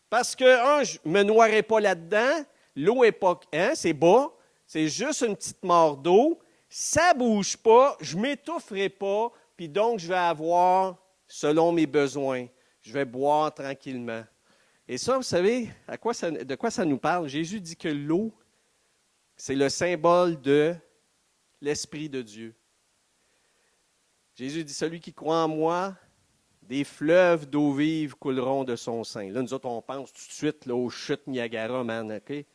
Speaker 1: Parce que, je ne me noierai pas là-dedans. L'eau n'est pas... c'est bas. C'est juste une petite mare d'eau. Ça ne bouge pas. Je ne m'étoufferai pas. Puis donc, je vais avoir, selon mes besoins, je vais boire tranquillement. Et ça, vous savez, de quoi ça nous parle? Jésus dit que l'eau, c'est le symbole de l'Esprit de Dieu. Jésus dit, celui qui croit en moi, des fleuves d'eau vive couleront de son sein. Là, nous autres, on pense tout de suite là, aux chutes Niagara, man, OK? Il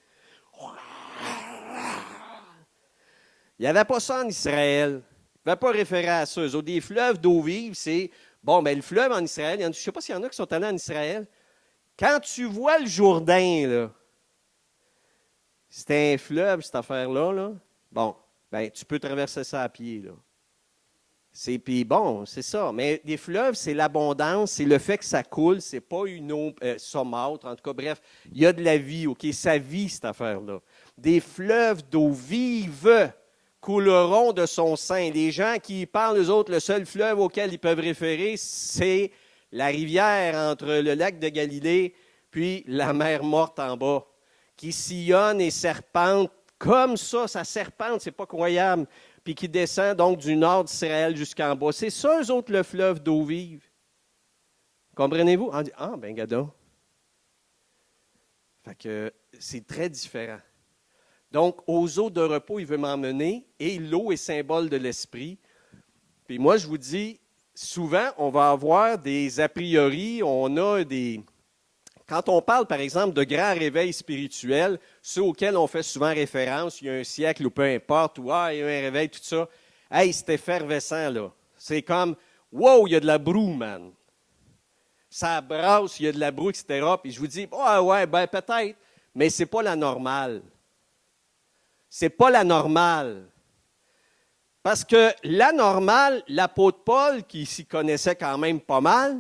Speaker 1: n'y avait pas ça en Israël. Il ne va pas référer à ça. Eux autres, des fleuves d'eau vive, c'est... Bon, bien, le fleuve en Israël, je ne sais pas s'il y en a qui sont allés en Israël. Quand tu vois le Jourdain, là, c'est un fleuve, cette affaire-là, là. Bon, ben, tu peux traverser ça à pied, là. Puis bon, c'est ça. Mais des fleuves, c'est l'abondance, c'est le fait que ça coule, c'est pas une eau saumâtre. En tout cas, bref, il y a de la vie, OK? Ça vit, cette affaire-là. Des fleuves d'eau vive couleront de son sein. Les gens qui parlent, eux autres, le seul fleuve auquel ils peuvent référer, c'est la rivière entre le lac de Galilée puis la mer Morte en bas, qui sillonne et serpente comme ça serpente, c'est pas croyable, puis qui descend donc du nord d'Israël jusqu'en bas. C'est ça, eux autres, le fleuve d'eau vive. Comprenez-vous? On dit, ben, gadon. Fait que c'est très différent. Donc, aux eaux de repos, il veut m'emmener, et l'eau est symbole de l'esprit. Puis moi, je vous dis, souvent, on va avoir des a priori, on a des... Quand on parle, par exemple, de grands réveils spirituels, ceux auxquels on fait souvent référence, il y a un siècle ou peu importe, ou il y a un réveil, tout ça, hey, c'est effervescent, là. C'est comme, wow, il y a de la broue, man. Ça brasse, il y a de la broue, etc. Puis je vous dis, ouais, ben peut-être, mais c'est pas la normale. C'est pas la normale. Parce que la normale, l'apôtre Paul, qui s'y connaissait quand même pas mal,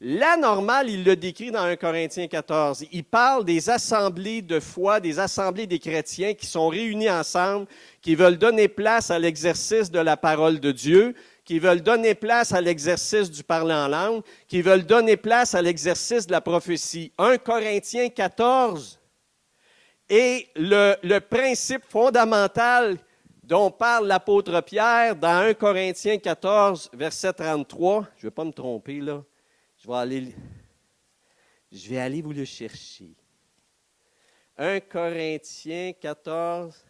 Speaker 1: la normale, il le décrit dans 1 Corinthiens 14. Il parle des assemblées de foi, des assemblées des chrétiens qui sont réunis ensemble, qui veulent donner place à l'exercice de la parole de Dieu, qui veulent donner place à l'exercice du parler en langue, qui veulent donner place à l'exercice de la prophétie. 1 Corinthiens 14 est le principe fondamental dont parle l'apôtre Pierre dans 1 Corinthiens 14, verset 33. Je ne vais pas me tromper, là. Je vais aller vous le chercher. 1 Corinthiens 14.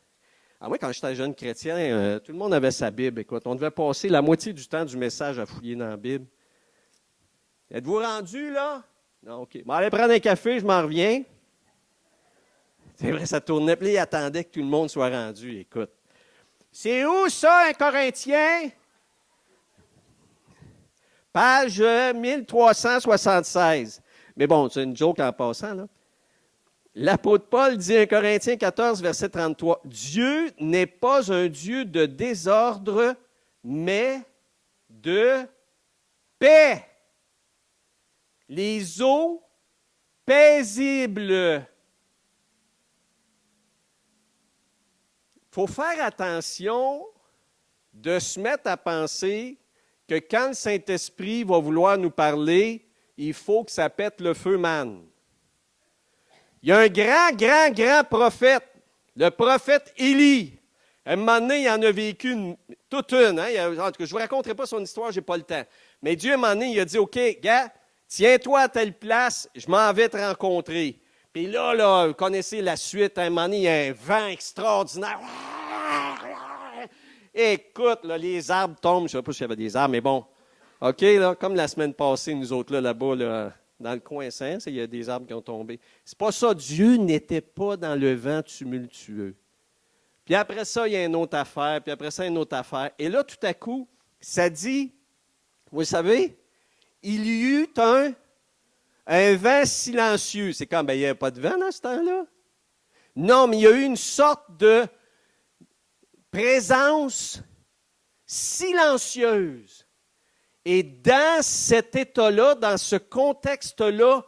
Speaker 1: Moi, quand j'étais jeune chrétien, tout le monde avait sa Bible. Écoute, on devait passer la moitié du temps du message à fouiller dans la Bible. Êtes-vous rendus, là? Non, OK. Bon, allez prendre un café, je m'en reviens. C'est vrai, ça tournait. Puis il attendait que tout le monde soit rendu. Écoute. C'est où ça, 1 Corinthiens? Page 1376. Mais bon, c'est une joke en passant, là. L'apôtre Paul dit 1 Corinthiens 14, verset 33, « Dieu n'est pas un Dieu de désordre, mais de paix. Les eaux paisibles. » Il faut faire attention de se mettre à penser que quand le Saint-Esprit va vouloir nous parler, il faut que ça pète le feu, man. Il y a un grand prophète, le prophète Élie. À un moment donné, il en a vécu toute une. Hein? En tout cas, je ne vous raconterai pas son histoire, je n'ai pas le temps. Mais Dieu, à un moment donné, il a dit, OK, gars, tiens-toi à telle place, je m'en vais te rencontrer. Puis là, vous connaissez la suite. À un moment donné, il y a un vent extraordinaire. Écoute, là, les arbres tombent. Je ne sais pas s'il y avait des arbres, mais bon. OK, là, comme la semaine passée, nous autres, là-bas, là, dans le coin saint, il y a des arbres qui ont tombé. C'est pas ça. Dieu n'était pas dans le vent tumultueux. Puis après ça, il y a une autre affaire. Puis après ça, une autre affaire. Et là, tout à coup, ça dit, vous savez, il y eut un vent silencieux. C'est comme, il n'y avait pas de vent dans ce temps-là. Non, mais il y a eu une sorte de présence silencieuse. Et dans cet état-là, dans ce contexte-là,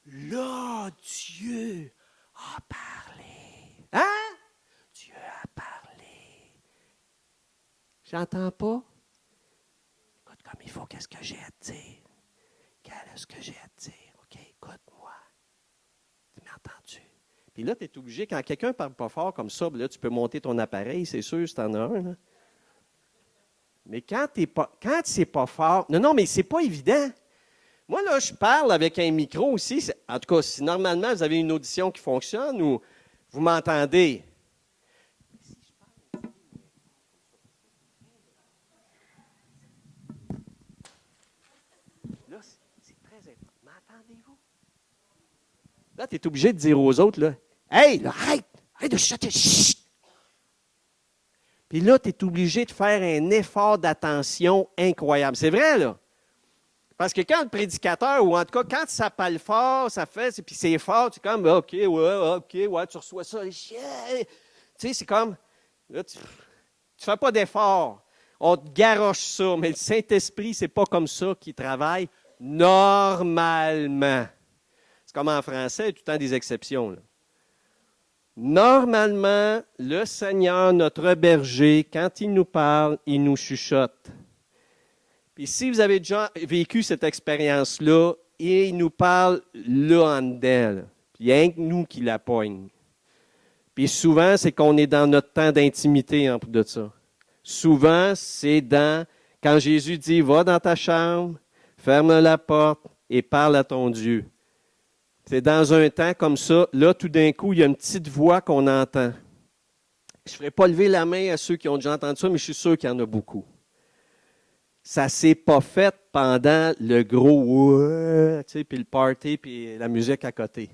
Speaker 1: là, Dieu a parlé. Hein? Dieu a parlé. J'entends pas. Écoute comme il faut, qu'est-ce que j'ai à te dire? Quel est ce que j'ai à te dire? OK, écoute-moi. Tu m'as entendu? Puis là, tu es obligé, quand quelqu'un ne parle pas fort comme ça, là, tu peux monter ton appareil, c'est sûr, si tu en as un. Là. Mais quand c'est pas fort, non, mais c'est pas évident. Moi, là, je parle avec un micro aussi. En tout cas, si normalement vous avez une audition qui fonctionne ou vous m'entendez. Là, c'est très important. M'entendez-vous? Là, tu es obligé de dire aux autres, là, hey, là, arrête de chuchoter. Chut! Puis là, tu es obligé de faire un effort d'attention incroyable. C'est vrai, là? Parce que quand le prédicateur, ou en tout cas, quand ça parle fort, ça fait, puis c'est fort, tu es comme, OK, ouais, tu reçois ça. Tu sais, c'est comme, là, tu ne fais pas d'effort. On te garoche ça, mais le Saint-Esprit, c'est pas comme ça qu'il travaille normalement. C'est comme en français, il y a tout le temps des exceptions, là. Normalement, le Seigneur, notre berger, quand il nous parle, il nous chuchote. Puis si vous avez déjà vécu cette expérience-là, il nous parle là en dedans. Puis il n'y a rien que nous qui la pogne. Puis souvent, c'est qu'on est dans notre temps d'intimité en plus de ça. Souvent, c'est quand Jésus dit, va dans ta chambre, ferme la porte et parle à ton Dieu. C'est dans un temps comme ça, là, tout d'un coup, il y a une petite voix qu'on entend. Je ne ferai pas lever la main à ceux qui ont déjà entendu ça, mais je suis sûr qu'il y en a beaucoup. Ça ne s'est pas fait pendant le gros puis le party, puis la musique à côté.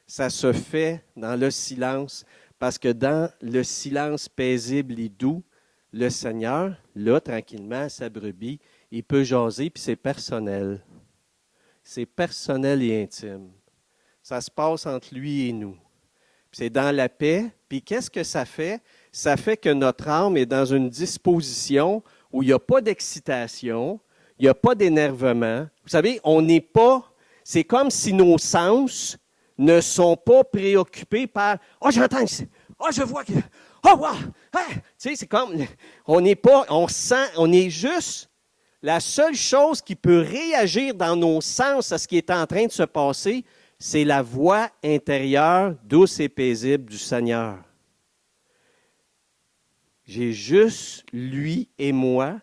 Speaker 1: Ça se fait dans le silence, parce que dans le silence paisible et doux, le Seigneur, là, tranquillement, sa brebis, il peut jaser, puis c'est personnel. C'est personnel et intime. Ça se passe entre lui et nous. Puis c'est dans la paix. Puis qu'est-ce que ça fait? Ça fait que notre âme est dans une disposition où il n'y a pas d'excitation, il n'y a pas d'énervement. Vous savez, on n'est pas... C'est comme si nos sens ne sont pas préoccupés par « Oh, j'entends ici! Oh, je vois que... Oh, wow! Ah! » Tu sais, c'est comme... On n'est pas... On sent... On est juste... La seule chose qui peut réagir dans nos sens à ce qui est en train de se passer, c'est la voix intérieure, douce et paisible du Seigneur. J'ai juste lui et moi,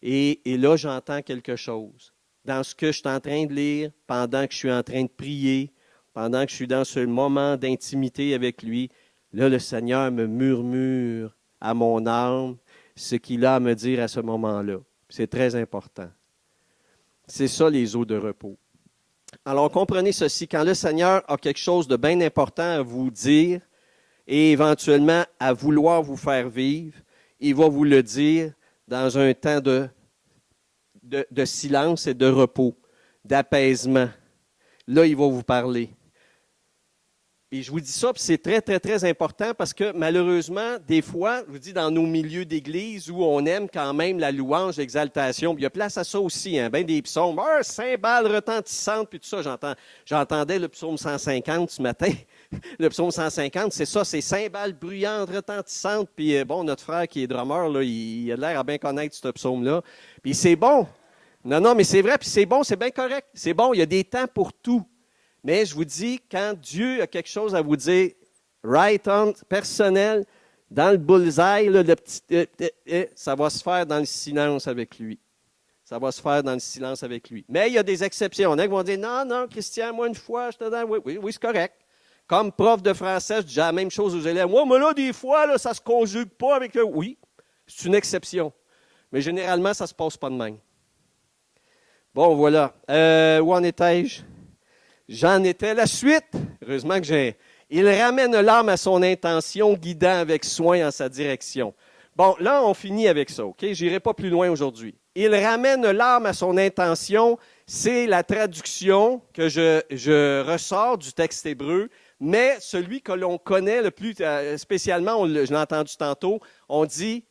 Speaker 1: et là, j'entends quelque chose. Dans ce que je suis en train de lire, pendant que je suis en train de prier, pendant que je suis dans ce moment d'intimité avec lui, là, le Seigneur me murmure à mon âme ce qu'il a à me dire à ce moment-là. C'est très important. C'est ça, les eaux de repos. Alors, comprenez ceci, quand le Seigneur a quelque chose de bien important à vous dire et éventuellement à vouloir vous faire vivre, il va vous le dire dans un temps de silence et de repos, d'apaisement. Là, il va vous parler. Et je vous dis ça, puis c'est très, très, très important parce que malheureusement, des fois, je vous dis, dans nos milieux d'église où on aime quand même la louange, l'exaltation, puis il y a place à ça aussi, hein, bien des psaumes, cymbales retentissantes, puis tout ça, j'entendais le psaume 150 ce matin. Le psaume 150, c'est ça, c'est cymbales bruyantes, retentissantes, puis bon, notre frère qui est drummer, là, il a l'air à bien connaître ce psaume-là, puis c'est bon. Non, mais c'est vrai, puis c'est bon, c'est bien correct, c'est bon, il y a des temps pour tout. Mais je vous dis, quand Dieu a quelque chose à vous dire, right on, personnel, dans le bullseye, là, ça va se faire dans le silence avec lui. Ça va se faire dans le silence avec lui. Mais il y a des exceptions. Il y en a qui vont dire, non, Christian, moi, une fois, je te dis, oui, c'est correct. Comme prof de français, je dis la même chose aux élèves. Moi, mais là, des fois, là, ça ne se conjugue pas avec eux. Oui, c'est une exception. Mais généralement, ça ne se passe pas de même. Bon, voilà. Où en étais-je? J'en étais la suite. Heureusement que j'ai. Il ramène l'âme à son intention, guidant avec soin en sa direction. Bon, là, on finit avec ça, OK? Je n'irai pas plus loin aujourd'hui. Il ramène l'âme à son intention, c'est la traduction que je ressors du texte hébreu, mais celui que l'on connaît le plus spécialement, je l'ai entendu tantôt, on dit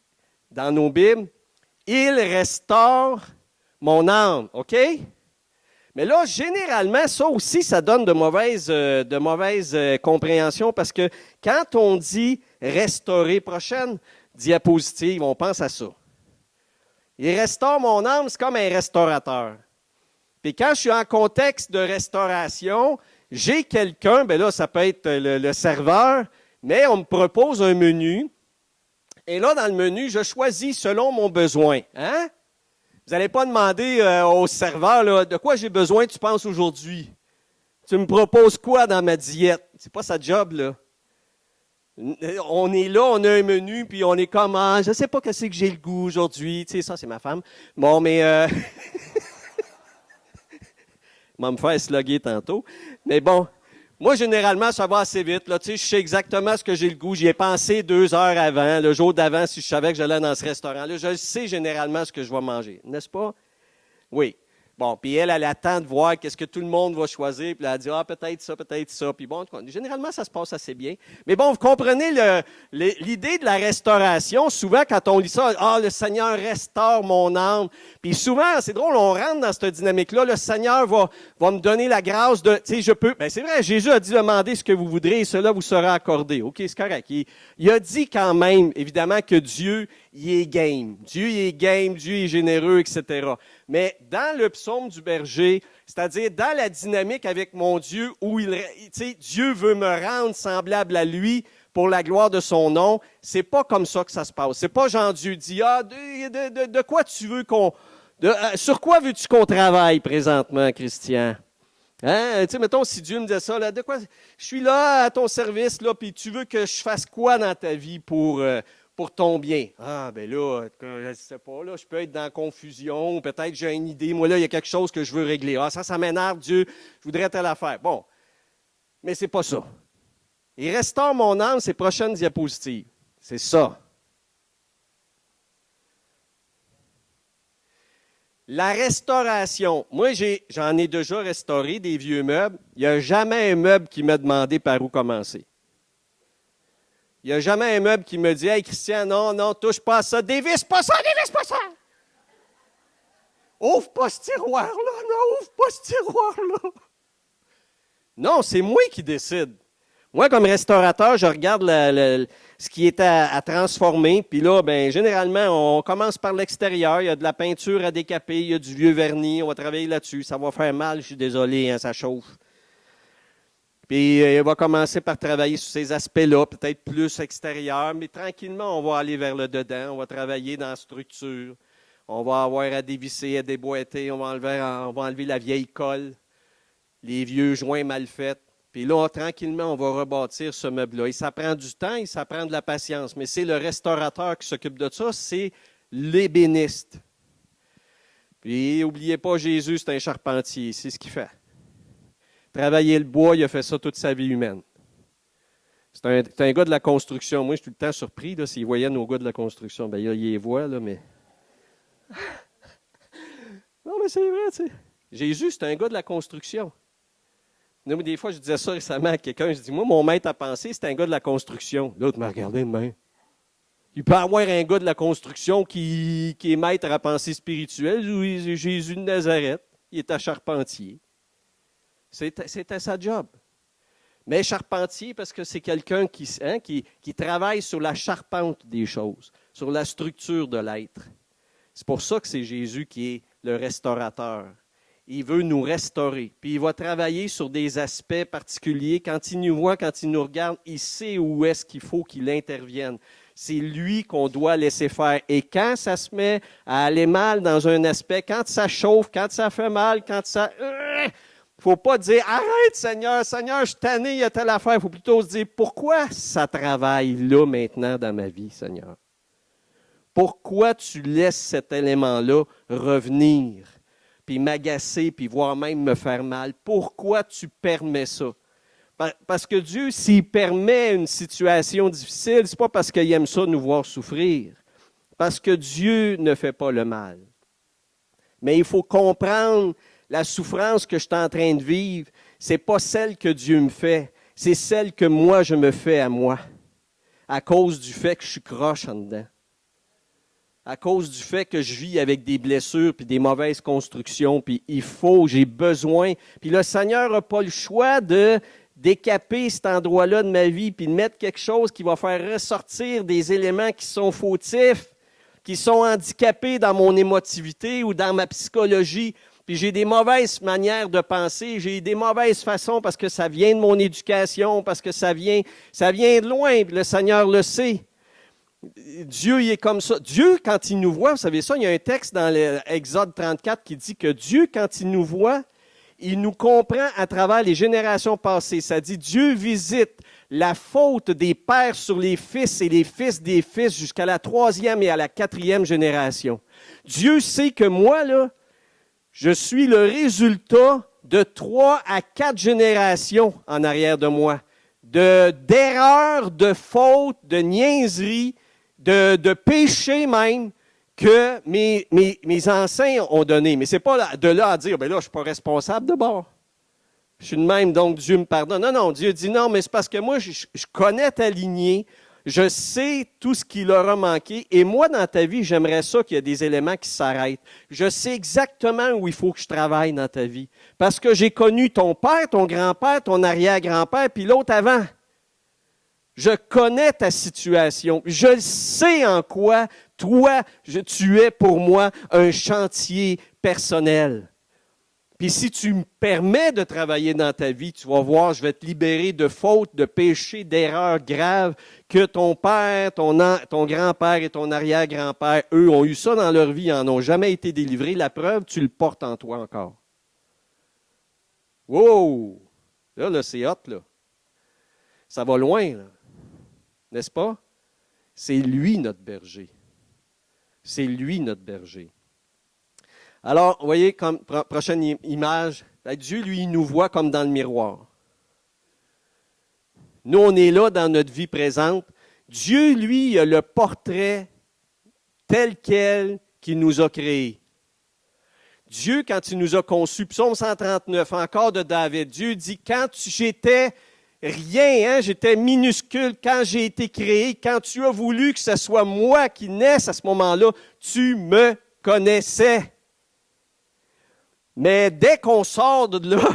Speaker 1: dans nos Bibles, « Il restaure mon âme », OK? Mais là, généralement, ça aussi, ça donne de mauvaises compréhensions parce que quand on dit restaurer, prochaine diapositive, on pense à ça. Il restaure mon âme, c'est comme un restaurateur. Puis quand je suis en contexte de restauration, j'ai quelqu'un, bien là, ça peut être le serveur, mais on me propose un menu. Et là, dans le menu, je choisis selon mon besoin. Hein? Vous n'allez pas demander au serveur, là, de quoi j'ai besoin, tu penses, aujourd'hui? Tu me proposes quoi dans ma diète? C'est pas sa job, là. On est là, on a un menu, puis on est comme, ah, je sais pas qu'est-ce que j'ai le goût aujourd'hui. Tu sais, ça, c'est ma femme. Bon, mais... il va me faire sloguer tantôt. Mais bon, moi, généralement, ça va assez vite. Là, tu sais, je sais exactement ce que j'ai le goût. J'y ai pensé 2 heures avant, le jour d'avant, si je savais que j'allais dans ce restaurant-là. Je sais généralement ce que je vais manger, n'est-ce pas? Oui. Bon, puis elle attend de voir qu'est-ce que tout le monde va choisir, puis elle a dit, ah, peut-être ça, peut-être ça. Puis bon, généralement, ça se passe assez bien. Mais bon, vous comprenez l'idée de la restauration. Souvent, quand on lit ça, ah, le Seigneur restaure mon âme. Puis souvent, c'est drôle, on rentre dans cette dynamique-là. Le Seigneur va me donner la grâce de, tu sais, je peux. Ben, c'est vrai, Jésus a dit, demandez ce que vous voudrez et cela vous sera accordé. OK, c'est correct. Il a dit quand même, évidemment, que Dieu, il est game. Dieu, il est game, Dieu est généreux, etc. Mais dans le psaume du berger, c'est-à-dire dans la dynamique avec mon Dieu, où Dieu veut me rendre semblable à lui pour la gloire de son nom, c'est pas comme ça que ça se passe. C'est pas genre Dieu dit, ah, de quoi tu veux sur quoi veux-tu qu'on travaille présentement, Christian? Hein? Tu sais, mettons, si Dieu me disait ça, là, de quoi, je suis là à ton service, là, puis tu veux que je fasse quoi dans ta vie pour ton bien. Ah, ben là, je ne sais pas, là, je peux être dans la confusion, peut-être j'ai une idée, moi là, il y a quelque chose que je veux régler. Ah, ça m'énerve, Dieu, je voudrais telle affaire. Bon, mais c'est pas ça. Il restaure mon âme, ces prochaines diapositives. C'est ça. La restauration. Moi, j'en ai déjà restauré des vieux meubles. Il n'y a jamais un meuble qui m'a demandé par où commencer. Il n'y a jamais un meuble qui me dit « Hey, Christian, non, touche pas à ça. Dévisse pas ça, dévisse pas ça. Ouvre pas ce tiroir-là. Non, ouvre pas ce tiroir-là. » Non, c'est moi qui décide. Moi, comme restaurateur, je regarde ce qui est à transformer. Puis là, ben, généralement, on commence par l'extérieur. Il y a de la peinture à décaper, il y a du vieux vernis. On va travailler là-dessus. Ça va faire mal, je suis désolé, hein, ça chauffe. Puis, il va commencer par travailler sur ces aspects-là, peut-être plus extérieurs, mais tranquillement, on va aller vers le dedans. On va travailler dans la structure. On va avoir à dévisser, à déboîter. On va enlever la vieille colle, les vieux joints mal faits. Puis là, tranquillement, on va rebâtir ce meuble-là. Et ça prend du temps et ça prend de la patience. Mais c'est le restaurateur qui s'occupe de ça, c'est l'ébéniste. Puis, n'oubliez pas, Jésus, c'est un charpentier. C'est ce qu'il fait. Travailler le bois, il a fait ça toute sa vie humaine. C'est un gars de la construction. Moi, je suis tout le temps surpris là, s'il voyait nos gars de la construction. Bien, il les voit, là, mais... Non, mais c'est vrai, tu sais. Jésus, c'est un gars de la construction. Non, mais des fois, je disais ça récemment à quelqu'un. Je dis, moi, mon maître à penser, c'est un gars de la construction. L'autre m'a regardé de main. Il peut y avoir un gars de la construction qui est maître à penser spirituelle. Oui, Jésus de Nazareth. Il est un charpentier. C'était sa job. Mais charpentier, parce que c'est quelqu'un qui travaille sur la charpente des choses, sur la structure de l'être. C'est pour ça que c'est Jésus qui est le restaurateur. Il veut nous restaurer. Puis il va travailler sur des aspects particuliers. Quand il nous voit, quand il nous regarde, il sait où est-ce qu'il faut qu'il intervienne. C'est lui qu'on doit laisser faire. Et quand ça se met à aller mal dans un aspect, quand ça chauffe, quand ça fait mal, quand ça... Il ne faut pas dire « Arrête, Seigneur, je suis tanné, il y a telle affaire. » Il faut plutôt se dire « Pourquoi ça travaille là maintenant dans ma vie, Seigneur? Pourquoi tu laisses cet élément-là revenir, puis m'agacer, puis voire même me faire mal? Pourquoi tu permets ça? » Parce que Dieu, s'il permet une situation difficile, ce n'est pas parce qu'il aime ça nous voir souffrir. Parce que Dieu ne fait pas le mal. Mais il faut comprendre la souffrance que je suis en train de vivre, ce n'est pas celle que Dieu me fait, c'est celle que moi, je me fais à moi, à cause du fait que je suis croche en dedans, à cause du fait que je vis avec des blessures puis des mauvaises constructions, puis j'ai besoin. Puis le Seigneur n'a pas le choix de décaper cet endroit-là de ma vie puis de mettre quelque chose qui va faire ressortir des éléments qui sont fautifs, qui sont handicapés dans mon émotivité ou dans ma psychologie. Puis j'ai des mauvaises manières de penser, j'ai des mauvaises façons parce que ça vient de mon éducation, parce que ça vient de loin, puis le Seigneur le sait. Dieu, il est comme ça. Dieu, quand il nous voit, vous savez ça, il y a un texte dans l'Exode 34 qui dit que Dieu, quand il nous voit, il nous comprend à travers les générations passées. Ça dit, Dieu visite la faute des pères sur les fils et les fils des fils jusqu'à la 3e et à la 4e génération. Dieu sait que moi, là, je suis le résultat de 3 à 4 générations en arrière de moi, d'erreurs, de fautes, de niaiseries, de péchés même, que mes anciens ont donné. Mais ce n'est pas de là à dire, ben là, je ne suis pas responsable de bord. Je suis de même, donc Dieu me pardonne. Non, non, Dieu dit non, mais c'est parce que moi, je connais ta lignée, je sais tout ce qui leur a manqué, et moi, dans ta vie, j'aimerais ça qu'il y ait des éléments qui s'arrêtent. Je sais exactement où il faut que je travaille dans ta vie, parce que j'ai connu ton père, ton grand-père, ton arrière-grand-père, puis l'autre avant. Je connais ta situation. Je sais en quoi, toi, tu es pour moi un chantier personnel. Puis si tu me permets de travailler dans ta vie, tu vas voir, je vais te libérer de fautes, de péchés, d'erreurs graves que ton père, ton grand-père et ton arrière-grand-père, eux, ont eu ça dans leur vie, ils n'en ont jamais été délivrés. La preuve, tu le portes en toi encore. Wow! Là, c'est hot, là. Ça va loin, là. N'est-ce pas? C'est lui notre berger. C'est lui notre berger. Alors, vous voyez, comme prochaine image, Dieu, lui, il nous voit comme dans le miroir. Nous, on est là dans notre vie présente. Dieu, lui, il a le portrait tel quel qu'il nous a créé. Dieu, quand il nous a conçus, Psaume 139, encore de David, Dieu dit, quand j'étais rien, j'étais minuscule, quand j'ai été créé, quand tu as voulu que ce soit moi qui naisse à ce moment-là, tu me connaissais. Mais dès qu'on sort de là,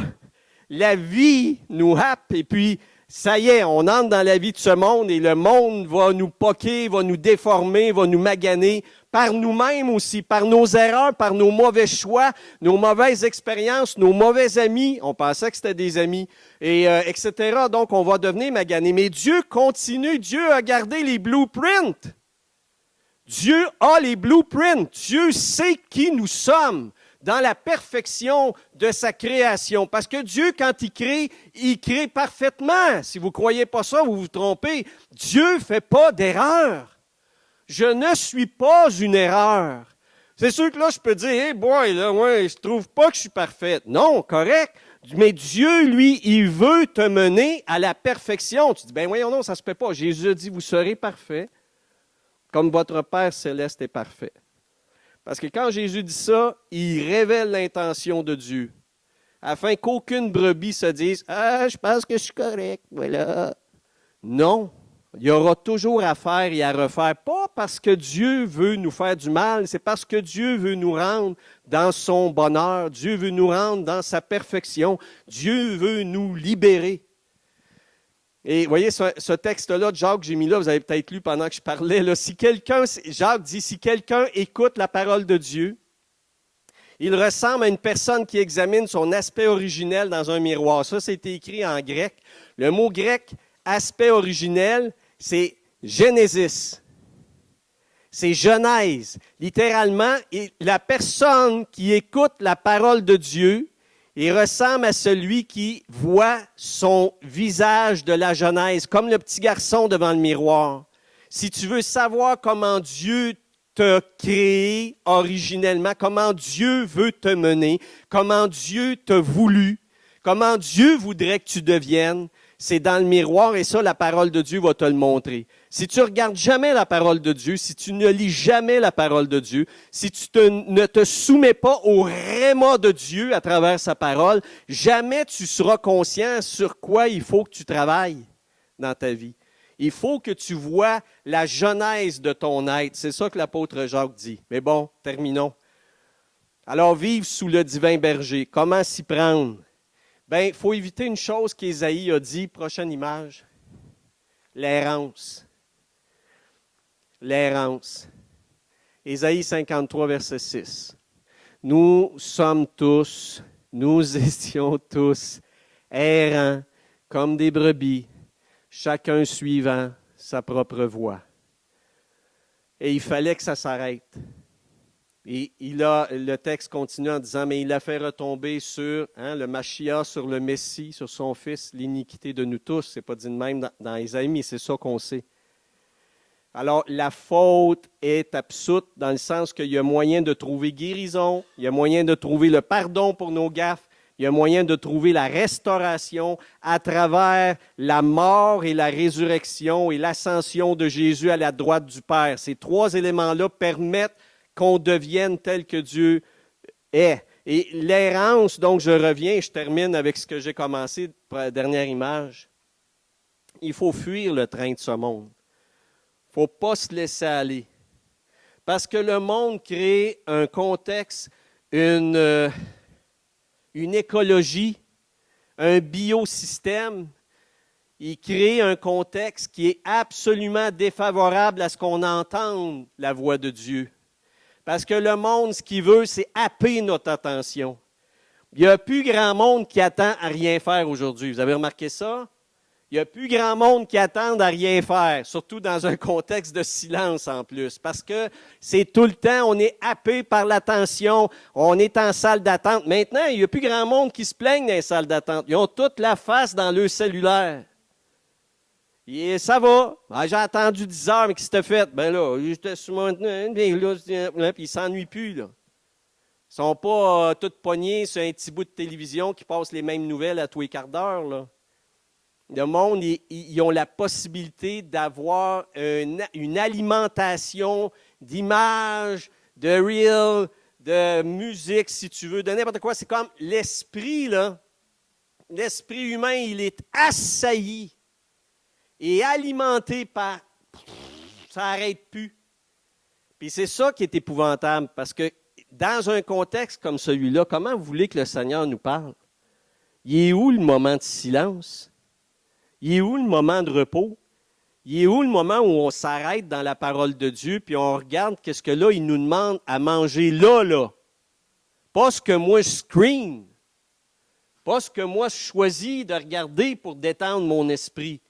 Speaker 1: la vie nous happe et puis ça y est, on entre dans la vie de ce monde et le monde va nous poquer, va nous déformer, va nous maganer par nous-mêmes aussi, par nos erreurs, par nos mauvais choix, nos mauvaises expériences, nos mauvais amis. On pensait que c'était des amis, etc. Donc, on va devenir magané. Mais Dieu continue. Dieu a gardé les blueprints. Dieu a les blueprints. Dieu sait qui nous sommes dans la perfection de sa création. Parce que Dieu, quand il crée parfaitement. Si vous ne croyez pas ça, vous vous trompez. Dieu ne fait pas d'erreur. Je ne suis pas une erreur. C'est sûr que là, je peux dire, hey boy, là, ouais, je trouve pas que je suis parfaite. Non, correct. Mais Dieu, lui, il veut te mener à la perfection. Tu dis, ben voyons, non, ça se peut pas. Jésus a dit, vous serez parfait, comme votre Père céleste est parfait. Parce que quand Jésus dit ça, il révèle l'intention de Dieu, afin qu'aucune brebis se dise, ah, je pense que je suis correct, voilà. Non. Il y aura toujours à faire et à refaire, pas parce que Dieu veut nous faire du mal, c'est parce que Dieu veut nous rendre dans son bonheur, Dieu veut nous rendre dans sa perfection, Dieu veut nous libérer. Et vous voyez, ce texte-là de Jacques que j'ai mis là, vous avez peut-être lu pendant que je parlais, là, Jacques dit, si quelqu'un écoute la parole de Dieu, il ressemble à une personne qui examine son aspect originel dans un miroir. Ça, c'est écrit en grec. Le mot grec, aspect originel, c'est Genesis. C'est Genèse. Littéralement, la personne qui écoute la parole de Dieu, il ressemble à celui qui voit son visage de la Genèse, comme le petit garçon devant le miroir. Si tu veux savoir comment Dieu t'a créé originellement, comment Dieu veut te mener, comment Dieu t'a voulu, comment Dieu voudrait que tu deviennes, c'est dans le miroir et ça, la parole de Dieu va te le montrer. Si tu ne regardes jamais la parole de Dieu, si tu ne lis jamais la parole de Dieu, si tu ne te soumets pas au réma de Dieu à travers sa parole, jamais tu seras conscient sur quoi il faut que tu travailles dans ta vie. Il faut que tu vois la genèse de ton être. C'est ça que l'apôtre Jacques dit. Mais bon, terminons. Alors, vivre sous le divin berger, comment s'y prendre? Bien, il faut éviter une chose qu'Ésaïe a dit, prochaine image, l'errance. L'errance. Ésaïe 53, verset 6. Nous sommes tous, nous étions tous errants comme des brebis, chacun suivant sa propre voie. Et il fallait que ça s'arrête. Et le texte continue en disant, mais il a fait retomber sur le Mashiach, sur le Messie, sur son Fils, l'iniquité de nous tous. Ce n'est pas dit de même dans Ésaïe, mais c'est ça qu'on sait. Alors, la faute est absoute dans le sens qu'il y a moyen de trouver guérison, il y a moyen de trouver le pardon pour nos gaffes, il y a moyen de trouver la restauration à travers la mort et la résurrection et l'ascension de Jésus à la droite du Père. Ces trois éléments-là permettent qu'on devienne tel que Dieu est. Et l'errance, donc je reviens, je termine avec ce que j'ai commencé pour la dernière image. Il faut fuir le train de ce monde. Il ne faut pas se laisser aller. Parce que le monde crée un contexte, une écologie, un biosystème. Il crée un contexte qui est absolument défavorable à ce qu'on entende la voix de Dieu. Parce que le monde, ce qu'il veut, c'est happer notre attention. Il n'y a plus grand monde qui attend à rien faire aujourd'hui. Vous avez remarqué ça? Il n'y a plus grand monde qui attend à rien faire, surtout dans un contexte de silence en plus, parce que c'est tout le temps, on est happé par l'attention, on est en salle d'attente. Maintenant, il n'y a plus grand monde qui se plaigne dans les salles d'attente. Ils ont toute la face dans leur cellulaire. Et ça va. Ah, j'ai attendu 10 heures, mais qu'est-ce que t'as fait? Ben là, j'étais sur mon... Puis ils ne s'ennuient plus, là. Ils ne sont pas tous pognés sur un petit bout de télévision qui passe les mêmes nouvelles à tous les quarts d'heure, là. Le monde, ils ont la possibilité d'avoir une alimentation d'images, de reels, de musique, si tu veux, de n'importe quoi. C'est comme l'esprit, là. L'esprit humain, il est assailli et alimenté par... Ça n'arrête plus. Puis c'est ça qui est épouvantable, parce que dans un contexte comme celui-là, comment vous voulez que le Seigneur nous parle? Il est où le moment de silence? Il est où le moment de repos? Il est où le moment où on s'arrête dans la parole de Dieu puis on regarde qu'est-ce que là, il nous demande à manger là? Pas ce que moi je screen. Pas ce que moi je choisis de regarder pour détendre mon esprit.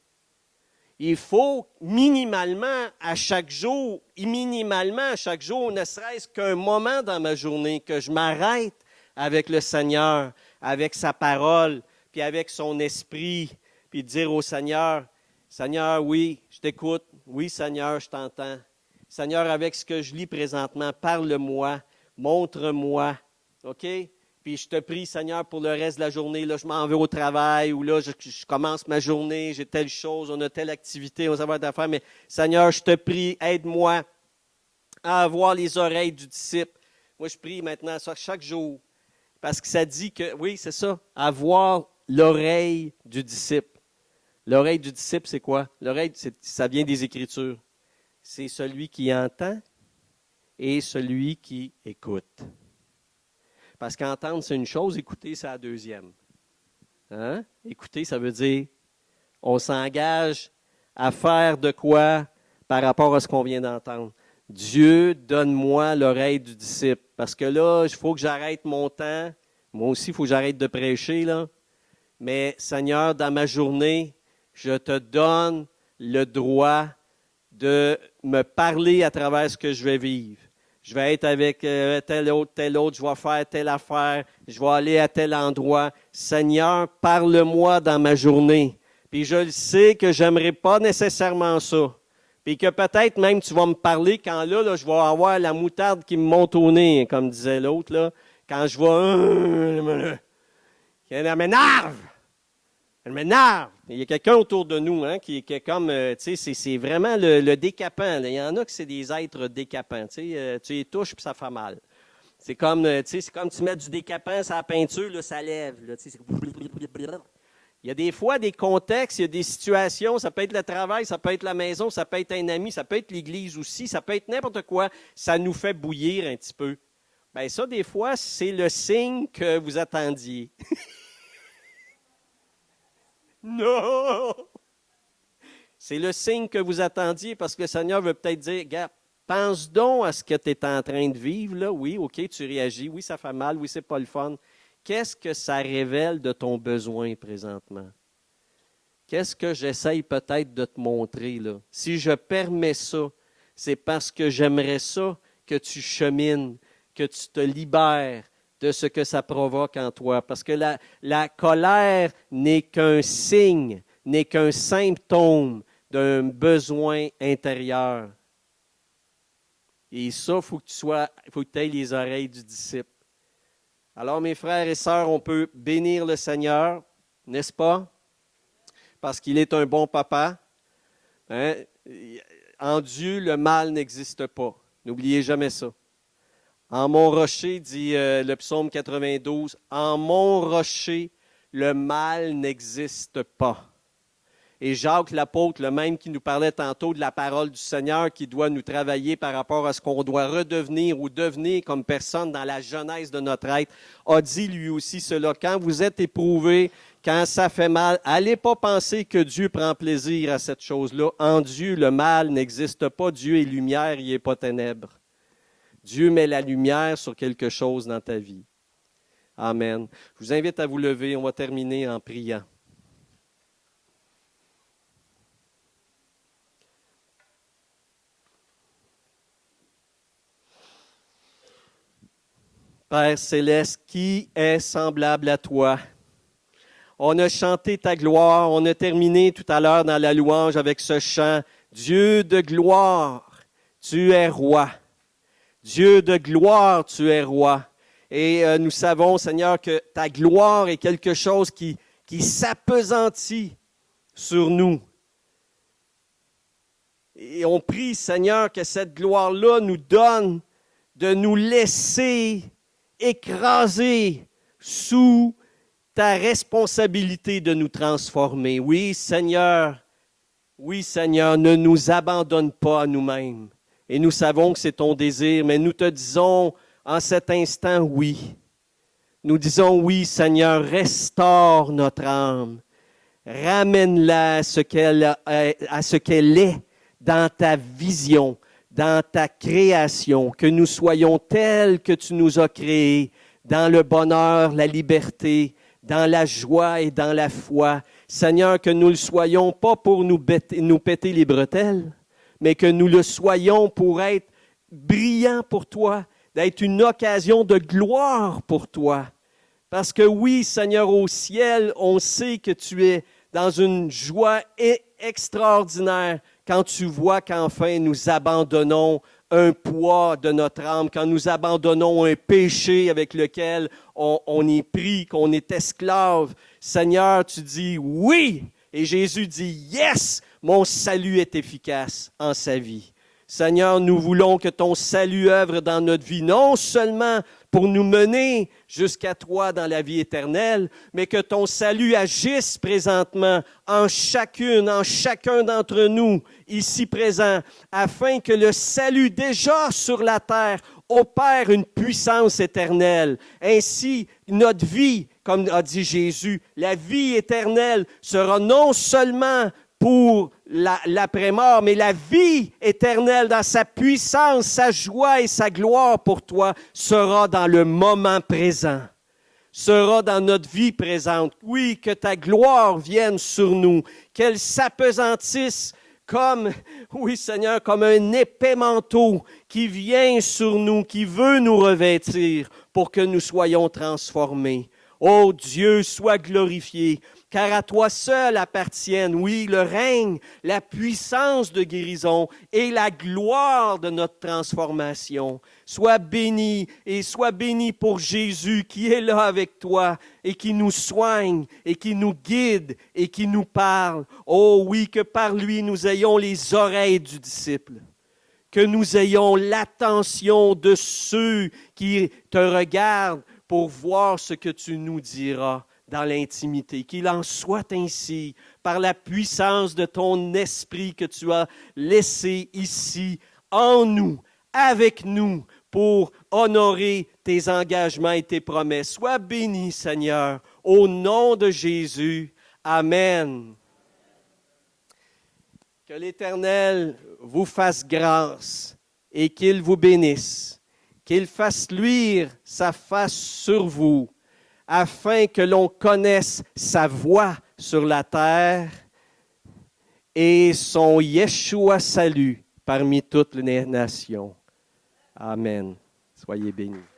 Speaker 1: Il faut minimalement à chaque jour, ne serait-ce qu'un moment dans ma journée, que je m'arrête avec le Seigneur, avec sa parole, puis avec son esprit, puis dire au Seigneur, Seigneur, oui, je t'écoute. Oui, Seigneur, je t'entends. Seigneur, avec ce que je lis présentement, parle-moi, montre-moi. OK? Puis je te prie, Seigneur, pour le reste de la journée. Là, je m'en vais au travail ou là, je commence ma journée, j'ai telle chose, on a telle activité, on va savoir d'affaires. Mais Seigneur, je te prie, aide-moi à avoir les oreilles du disciple. Moi, je prie maintenant ça chaque jour. Parce que ça dit que, oui, c'est ça, avoir l'oreille du disciple. L'oreille du disciple, c'est quoi? L'oreille, ça vient des Écritures. C'est celui qui entend et celui qui écoute. Parce qu'entendre, c'est une chose, écouter, c'est la deuxième. Hein? Écouter, ça veut dire, on s'engage à faire de quoi par rapport à ce qu'on vient d'entendre. Dieu, donne-moi l'oreille du disciple. Parce que là, il faut que j'arrête mon temps. Moi aussi, il faut que j'arrête de prêcher, là. Mais Seigneur, dans ma journée, je te donne le droit de me parler à travers ce que je vais vivre. Je vais être avec tel autre, je vais faire telle affaire, je vais aller à tel endroit. Seigneur, parle-moi dans ma journée. Puis je le sais que je n'aimerais pas nécessairement ça. Puis que peut-être même tu vas me parler quand là, je vais avoir la moutarde qui me monte au nez, comme disait l'autre, là. Quand je vais... Elle m'énerve! Elle m'énerve! Il y a quelqu'un autour de nous qui est comme, tu sais, c'est vraiment le décapant. Là. Il y en a qui c'est des êtres décapants. Tu les touches puis ça fait mal. C'est comme, tu mets du décapant sur la peinture, là, ça lève. Là, il y a des fois des contextes, il y a des situations, ça peut être le travail, ça peut être la maison, ça peut être un ami, ça peut être l'église aussi, ça peut être n'importe quoi. Ça nous fait bouillir un petit peu. Bien ça, des fois, c'est le signe que vous attendiez. Non! C'est le signe que vous attendiez parce que le Seigneur veut peut-être dire, regarde, pense donc à ce que tu es en train de vivre, là. Oui, OK, tu réagis. Oui, ça fait mal. Oui, c'est pas le fun. Qu'est-ce que ça révèle de ton besoin présentement? Qu'est-ce que j'essaye peut-être de te montrer, là? Si je permets ça, c'est parce que j'aimerais ça que tu chemines, que tu te libères de ce que ça provoque en toi. Parce que la colère n'est qu'un signe, n'est qu'un symptôme d'un besoin intérieur. Et ça, il faut que tu aies les oreilles du disciple. Alors, mes frères et sœurs, on peut bénir le Seigneur, n'est-ce pas? Parce qu'il est un bon papa. Hein? En Dieu, le mal n'existe pas. N'oubliez jamais ça. En mon rocher, dit le psaume 92, en mon rocher, le mal n'existe pas. Et Jacques l'apôtre, le même qui nous parlait tantôt de la parole du Seigneur qui doit nous travailler par rapport à ce qu'on doit redevenir ou devenir comme personne dans la jeunesse de notre être, a dit lui aussi cela. Quand vous êtes éprouvés, quand ça fait mal, allez pas penser que Dieu prend plaisir à cette chose-là. En Dieu, le mal n'existe pas. Dieu est lumière, il n'est pas ténèbres. Dieu met la lumière sur quelque chose dans ta vie. Amen. Je vous invite à vous lever. On va terminer en priant. Père céleste, qui est semblable à toi? On a chanté ta gloire, on a terminé tout à l'heure dans la louange avec ce chant. Dieu de gloire, tu es roi. Dieu de gloire, tu es roi. Et nous savons, Seigneur, que ta gloire est quelque chose qui s'appesantit sur nous. Et on prie, Seigneur, que cette gloire-là nous donne de nous laisser écraser sous ta responsabilité de nous transformer. Oui, Seigneur, ne nous abandonne pas à nous-mêmes. Et nous savons que c'est ton désir, mais nous te disons en cet instant oui. Nous disons oui, Seigneur, restaure notre âme. Ramène-la à ce qu'elle est dans ta vision, dans ta création, que nous soyons tels que tu nous as créés, dans le bonheur, la liberté, dans la joie et dans la foi. Seigneur, que nous ne le soyons pas pour nous péter les bretelles, mais que nous le soyons pour être brillants pour toi, d'être une occasion de gloire pour toi. Parce que oui, Seigneur, au ciel, on sait que tu es dans une joie extraordinaire quand tu vois qu'enfin nous abandonnons un poids de notre âme, quand nous abandonnons un péché avec lequel on est pris, qu'on est esclave. Seigneur, tu dis oui, et Jésus dit yes, mon salut est efficace en sa vie. Seigneur, nous voulons que ton salut œuvre dans notre vie, non seulement pour nous mener jusqu'à toi dans la vie éternelle, mais que ton salut agisse présentement en chacun d'entre nous, ici présents, afin que le salut déjà sur la terre opère une puissance éternelle. Ainsi, notre vie, comme a dit Jésus, la vie éternelle sera non seulement pour l'après-mort, mais la vie éternelle dans sa puissance, sa joie et sa gloire pour toi sera dans le moment présent, sera dans notre vie présente. Oui, que ta gloire vienne sur nous, qu'elle s'apesantisse comme, oui Seigneur, comme un épais manteau qui vient sur nous, qui veut nous revêtir pour que nous soyons transformés. Ô Dieu, sois glorifié, car à toi seul appartiennent, oui, le règne, la puissance de guérison et la gloire de notre transformation. Sois béni et sois béni pour Jésus qui est là avec toi et qui nous soigne et qui nous guide et qui nous parle. Oh oui, que par lui nous ayons les oreilles du disciple, que nous ayons l'attention de ceux qui te regardent pour voir ce que tu nous diras dans l'intimité. Qu'il en soit ainsi par la puissance de ton esprit que tu as laissé ici en nous, avec nous, pour honorer tes engagements et tes promesses. Sois béni, Seigneur, au nom de Jésus. Amen. Que l'Éternel vous fasse grâce et qu'il vous bénisse, qu'il fasse luire sa face sur vous, afin que l'on connaisse sa voie sur la terre et son Yeshua salut parmi toutes les nations. Amen. Soyez bénis.